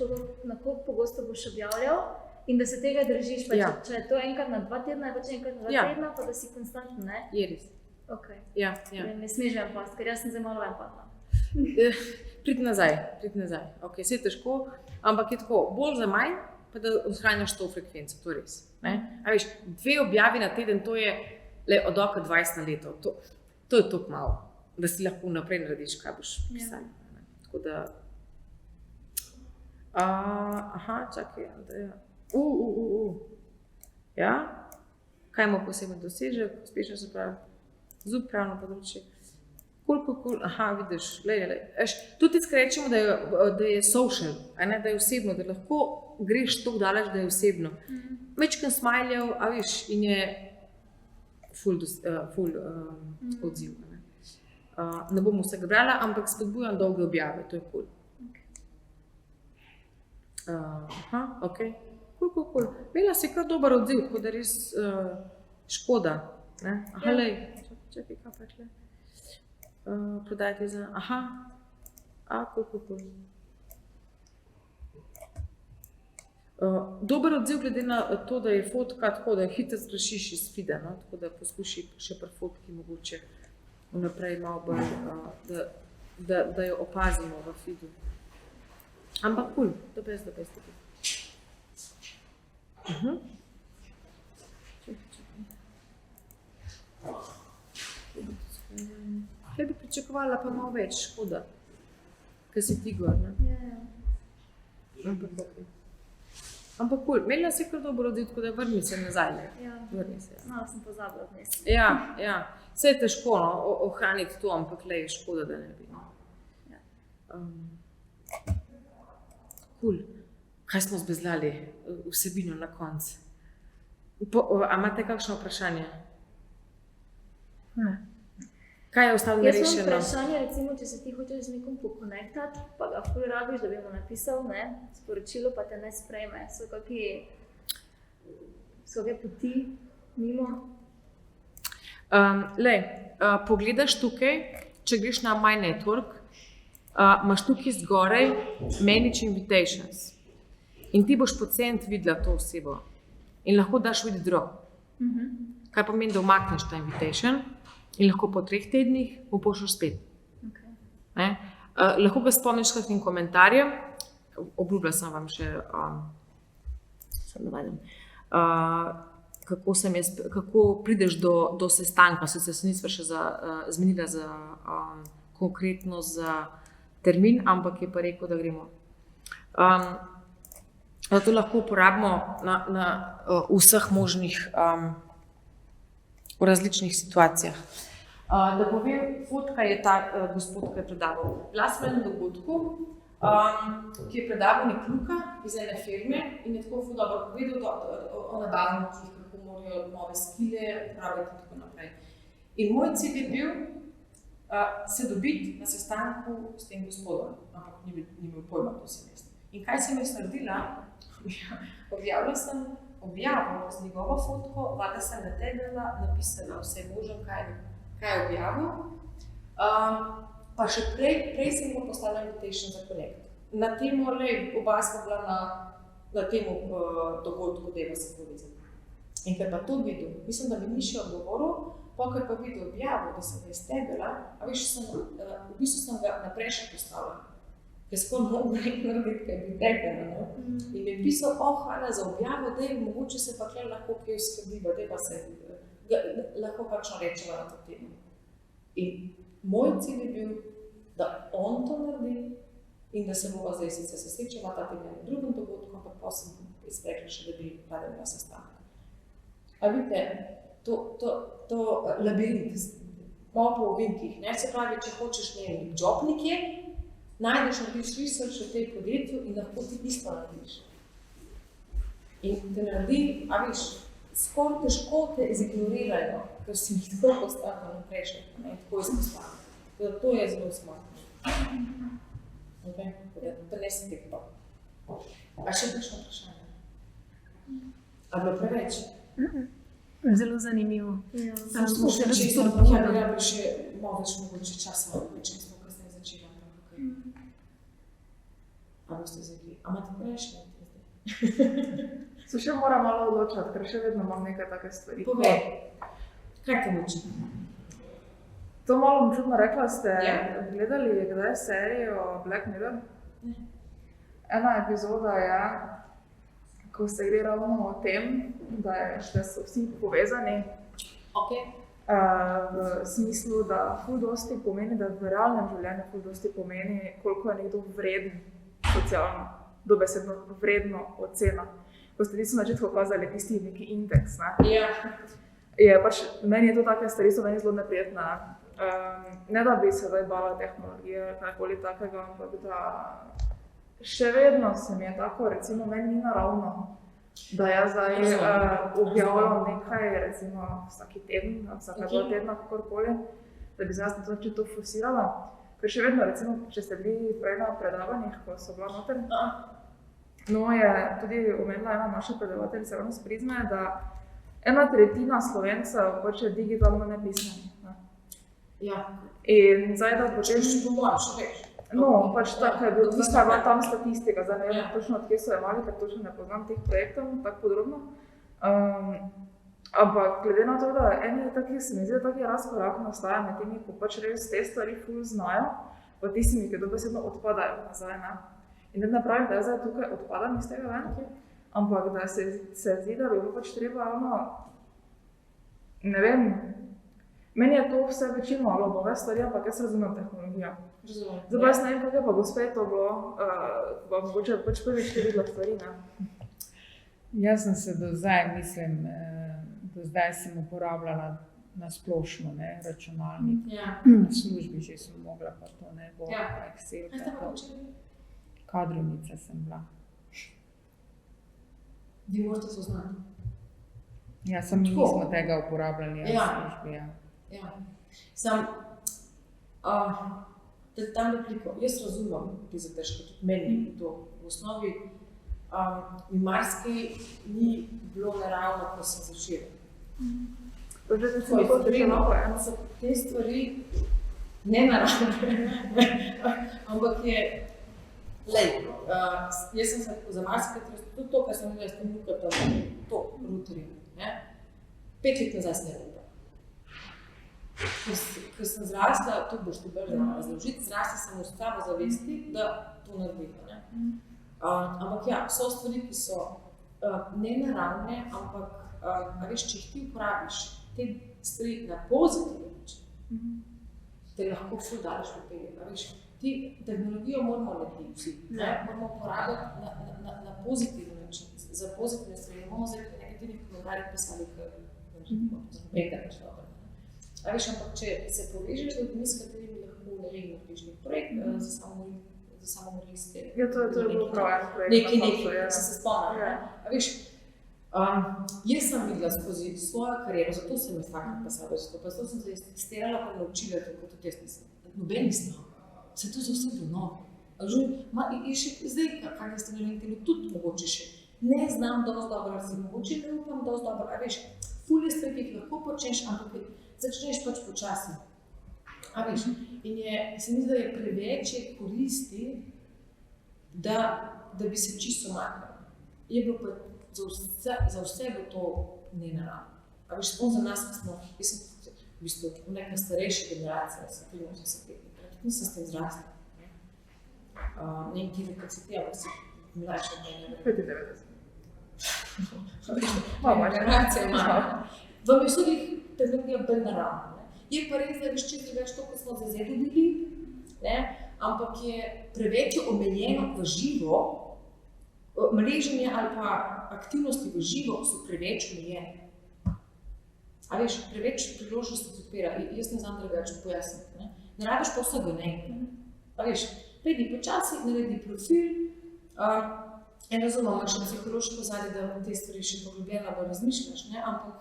na koliko pogosto boš objavljal in da se tega držiš, pa če je to enkrat na 2 tedna, pa če enkrat na 2 tedna, pa da si konstantno, ne? Je res. Ok. Ja. Ne smeš ven past, ker jaz sem zdaj malo ven padla. Pridi nazaj, ok, vse je težko, ampak je tako, bolj za manj, pa da ohranjaš to frekvenco, to je res. A veš, 2 objavi na teden, to je od oka 20 na leto, to je toliko malo, da si lahko naprej narediš, kaj boš pisal. Tako da, čakaj, ja, kaj ima posebej dosežek, uspešno se pravi, zub pravno področje. Cool, vidiš, tudi rečemo, da je social, da je osebno, da lahko greš toliko daleč, da je osebno. Večkrat smajljev, a veš, in je ful odziv. Ne bom vsega brala, ampak spodbujam dolge objave, to je cool. Ok, cool. Imela si kar dober odziv, tako da res škoda. Čakaj, kaj pa je? Prodajati za... Cool. Dober odziv glede na to, da je fotka tako, da hitro zgrašiš iz feeda, tako da poskuši še pri fotki mogoče vnaprej malo bolj, da jo opazimo v feedu. Ampak cool, the best. Kaj bi pričakovala pa malo več, škoda, ker si ti gor, ne? Ja. Ampak cool, imela si kar dobro odziv, tako da vrni se nazaj, ne? Ja. Vrni se. Malo sem pozabila vmes. Ja. Vse je težko, ohraniti to, ampak je škoda, da ne bi. Cool. Kaj smo zbezlali vsebino na koncu? A imate kakšno vprašanje? Ne. Kaj je ostalo nerešeno? Jaz imam vprašanje, recimo, če se ti hočeš z nekom pokonektati, pa ga ful rabiš, da bi mu napisal, sporočilo, pa te ne sprejme. So kakšne poti mimo? Pogledaš tukaj, če greš na My Network, imaš tukaj zgoraj Manage Invitations. In ti boš po cent videla to osebo. In lahko daš withdraw. Kaj pomeni, da umakneš ta invitation in lahko po 3 tednih mu pošljaš spet. Lahko ga spomniš s kakšnim komentarjem, obljubila sem vam še, kako prideš do sestanka, sicer se nisva še zmenila konkretno za termin, ampak je pa rekel, da gremo. To lahko uporabimo na vseh možnih, v različnih situacijah. Da povem, fotka je ta gospod, ki je predaval. Bila sem na dogodku, ki je predaval nek Luka iz ene firme in je tako ful dobro povedal o nabavnikih, kako morajo nove skile uporabljati in tako naprej. In moj cilj je bil, se dobiti na sestanku s tem gospodom, ampak ni imel pojma, to sem jaz. In kaj sem jaz naredila? Objavila sem objavo z njegovo fotko, vlada sem ga tegala, napisala vse možno, kaj je objavil. Pa še prej sem ga poslala invitation za Connect. Na temo, oba smo bila na temu dogodku, deva se povezati. In ker pa to videl, mislim, da mi ni še odgovoril, ker pa videl objavo, da sem ga iztegala, a veš, v bistvu sem ga naprej še postavila. Ker skoro mogo narediti, kaj bi tegala, ne? In mi je pisal, hvala za objavo, da je mogoče se pa tukaj lahko kaj uskladiva, da pa se lahko kakšno rečeva na to temo. In moj cilj je bil, da on to naredi in da se bova zdaj sicer srečala ta tega na drugem dogodku, ampak pa sem izrekla še, da bi padel na sestanek. A vidite, to labirint, malo po ovinkih, ne? Se pravi, če hočeš job nekje, najdeš, narediš research v tej podjetju in lahko ti isto narediš. In te naredi, a viš, skoraj težko te izignorirajo, ker si jih tako postavljeno prejšnje, in tako izpostavljeno. To je zelo smatno. Da ne si tip pa. A še kakšno vprašanje? A bilo preveč? Zelo zanimivo. Smo še čisto, ampak ja bi rabili še malo več mogoče časa, če smo kasneje začeli, ampak kaj. A boste zdaj, a imate prejšnje? Se še moram malo odločati, ker še vedno imam nekaj take stvari. Povej, kaj te muči? To malo čudno rekla, ste gledali kdaj serijo Black Mirror? Ne. Ena epizoda je, ko se gre ravno o tem, da so vsi povezani. V smislu, da ful dosti pomeni, da v realnem življenju ful dosti pomeni, koliko je nekdo vreden socialno, dobesedno vredno ocena. Ko ste tisto na začetku kazali tisti neki indeks, ne? Je pač, meni je to take stvari, so meni zelo neprijetne. Ne da bi se zdaj bala tehnologije, kakoli takega, ampak da še vedno se mi je tako, recimo, meni ni naravno, da jaz zdaj objavljam nekaj, recimo, vsaki teden, vsaka 2 tedna, kakorkoli, da bi jaz na to to forsirala. Ker še vedno, recimo, če ste bili prej na predavanjih, ko so bila noter, no je tudi omenila ena naša predavateljica ravno s Prizme, da 1/3 Slovencev pač je digitalno nepismenih. Ja. In zdaj, da potem... Še No, pač tako je bilo, tista je bila tam statistika, zdaj ne vem točno od kje so imali, ker točno ne poznam teh projektov tako podrobno. Ampak glede na to, da eni takih, se mi zdi, da taki razkorak nastaja med temi, ko pač res te stvari ful znajo, pa tistimi, ki dobesedno odpadajo nazaj, ne. In ne pravim, da jaz zdaj tukaj odpadam iz tega ven, ampak da se zdi, da bi bilo pač treba ne vem, meni je to vse večino malo nove stvari, ampak jaz razumem tehnologijo. Zdaj pa jaz ne vem, kako je pa gospe to bilo, pa mogoče pač prvič te videla stvari, ne? Jaz sem se do zdaj sem uporabljala na splošno, ne, računalnik. Na službi že sem mogla, pa to ne bo, pa Excel, pa to. Kadrovnica sem bila. Vi morate to znati. Ja, mi nismo tega uporabljali, v službi, Ja. Sam, da tam repliko, jaz razumem ti zadržke, tudi meni je to v osnovi, mi marsikaj ni bilo naravno, ko sem začela. So te stvari nenaravne, ampak je, jaz sem se za marsikaj, tudi to, kar sem videla s tem Lukatom, to routerjem, 5 let nazaj sem nekaj. Ko sem zrasla, to boš ti bolj razložiti, zrasla sem v samozavesti, da to naredila. Ampak ja, so stvari, ki so nenaravne, ampak veš, če jih ti uporabiš te stvari na pozitiven način, te lahko ful daleč pripelje. Ti tehnologijo moramo narediti vsi, moramo uporabiti na pozitiven način, za pozitivne stvari. Ne bomo zdaj nekaterih komentarjih pisali, ker pač dobro. Ampak če se povežeš z ljudmi, s katerimi lahko narediš nek projekt za samomorilske... Ja, to je bilo prav en projekt. Nekaj, se spomnim. Jaz sem videla skozi svojo kariero, zato sem jaz taka ambasador, zato sem se testirala pa naučila, tako tudi jaz nisem. Noben nisem. Se to za vse bilo novo. In še zdaj, kakaj ste na LinkedInu, tudi mogoče še ne znam dosti dobro, ali si mogoče ne upam dosti dobro, a veš, ful je stvari, ki jih lahko počneš, ampak začneš pač počasi. A veš, in se mi zdi, da je preveč koristi, da bi se čisto umaknil. Je bilo pa za vse bo to nenaravno. A veš, samo za nas, ki smo, jaz sem v bistvu neka starejša generacija, sem 83 let, nisem s tem zrasla. Ne vem, kje nekaj si ti, ampak si mlajša od mene. 95. Moja generacija ima. Vam je vseh trenutno bolj naravno. Je pa res, da veš čisto več to, ko smo zdaj dobili, ampak je preveč omejeno v živo, mreženje ali pa aktivnosti v živo so preveč omejene. A veš, preveč priložnosti se odpira, jaz ne znam drugače pojasniti. Ne rabiš pa vsega, ne. A veš, pridi počasi, naredi profil, razumem, imaš psihološko ozadje, da te stvari še poglobljeno bolj razmišljaš, ampak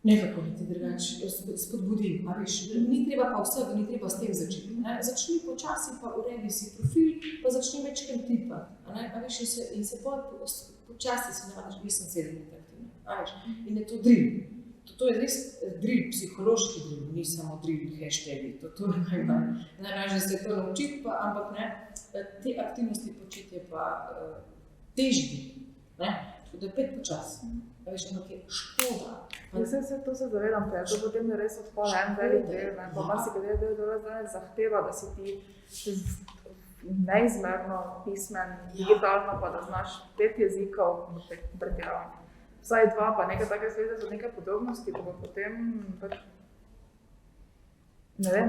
nekako bi ti drugače spodbudil, a veš, ni treba pa vsega, ni treba s tem začeti. Začni počasi, pa uredi si profil, pa začni večkrat tipati, a veš, in se počasi se navadiš, jaz sem 7 let aktivna, a veš, in je to drill. To je res drill, psihološki drill, ni samo drill, hashtagi, to najvažnije se to naučiti, ampak ne, te aktivnosti početi je pa težji, tako da pet počasi, veš, ampak je škoda. To se zavedam, da to potem res odpade en velik del, pa marsikateri del danes zahteva, da si ti neizmerno pismen, digitalno, pa da znaš 5 jezikov, pretiravam. Vsaj 2, pa nekaj take zveze so nekaj podobnosti, pa potem pač, ne vem,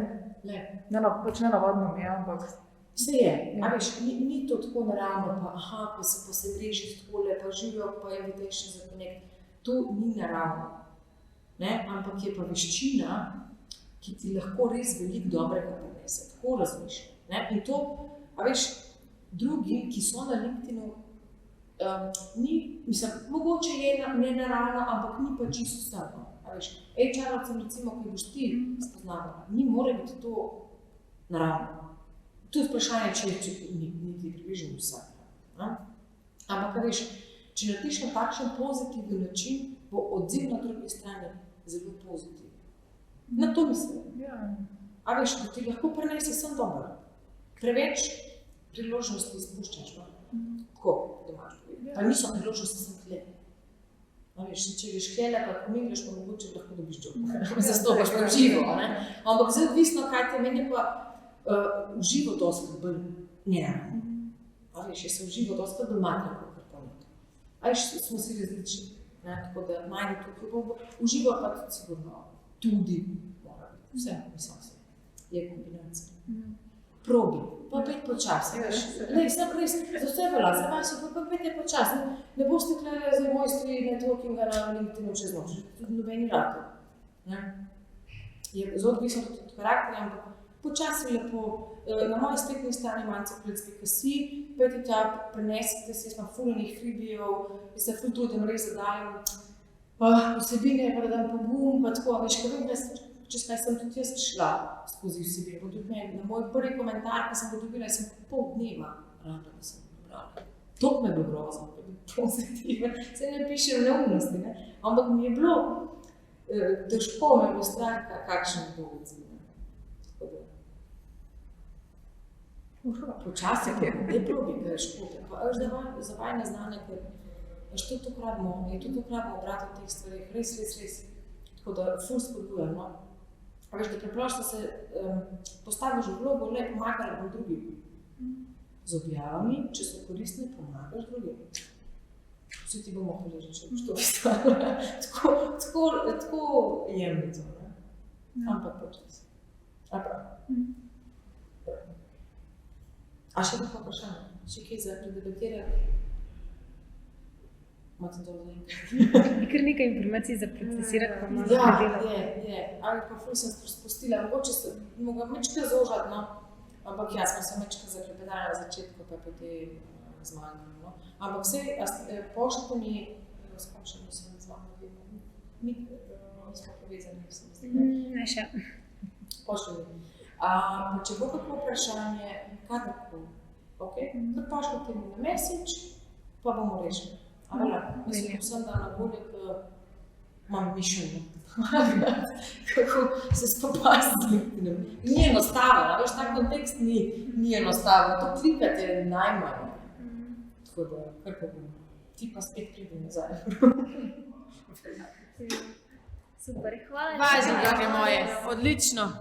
pač nenavadno mi je, ampak... Vse je, a veš, ni to tako naravno, pa se mreži takole, pa živijo, pa invitation za connect. To ni naravno, ampak je pa veščina, ki ti lahko res veliko dobrega prinese, tako razmišljam. In to, a veš, drugi, ki so na LinkedInu, mogoče je nenaravno, ampak ni pa čisto vsako. HR-ovcem recimo, ki boš ti spoznavala, ni more biti to naravno. To je vprašanje, če ni ti približno vsako. Ampak, veš, če narediš na takšen pozitiven način, bo odziv na drugi strani zelo pozitiven. Na to mislim. A veš, da ti lahko prinese sem dobro. Preveč priložnosti izpuščaš. Tako, domač povedati. Pa niso priložnosti, sem tle. Če greš hlele, pa pomigliš, pa mogoče lahko dobiš job. Zastopaš pa živo. Ampak zdaj odvisno, kaj te meni pa v živo dosti bolj neravno. Jaz sem v živo dosti bolj matrala, kar pa ne. Smo si različni. Tako da najde tukaj. V živo pa tudi sigurno tudi mora biti. Vse, mislim se. Je kombinacija. Probi, pa pet počasi. Sem res, za vse velja, za vas pa pet je počasi. Ne boste tukaj za mojstri networkinga na LinkedInu čez noč, tudi nobeni rado. Je zelo odvisno tudi od karakterja, ampak počasi lepo. Na moji spletni strani manceplec.si, pejte tja, prenesite se, jaz imam ful enih freebijev, jaz se ful trudim, res zadajam vsebine, pa da dam pogum, pa tako, veš, ko vem, čez kaj sem tudi jaz šla skozi vsebine, bo tudi meni. Na moj prvi komentar, ko sem ga dobila, sem pol dneva rada, da sem dobrala. Tok me je bilo grozno, da bi pozitiven, se ne pišem neumnosti, ampak mi je bilo težko, me bo strah, kakšen bo odziv. Počasi je, ne probi, kaj je škote. Pa za vajne znanje, ker je to tukradimo obrati v teh stvarih, res. Tako da ful spodbujam. Veš, da preprosto se postaviš v vlogo, le pomagala bom drugim. Z objavami, če so koristne, pomagaš drugim. Vsi ti bomo hvaležni, če boš to vstala. Tako jemlji to, ampak počasi. A prav. A še nekaj vprašanja? Še kaj za predebatirati? Imate to zaenkrat? Je kar nekaj informacij za procesirati, pa malo predelati. Je. Ali pa ful sem spustila, mogoče se mogla mečka zožati, ampak smo se mečka zaklepetali na začetku, pa potem zmanjkali. Ampak vse, pošljite mi s kom še nisem z vami vedno. Mi smo povezani, sem zdaj. Ne še. Pošljite mi. Če bo kako vprašanje, kadarkoli, kar pošljite mi na message, pa bomo rešili. Mislim, vsem dan na voljo, imam mišljenje, kako se spopasti z LinkedInom. Ni enostavno, veš, ta kontekst ni enostavno, to klikati je najmanj. Tako da, kar pa bom, ti pa spet pridi nazaj. Super, hvala. Važno, drage moje, odlično.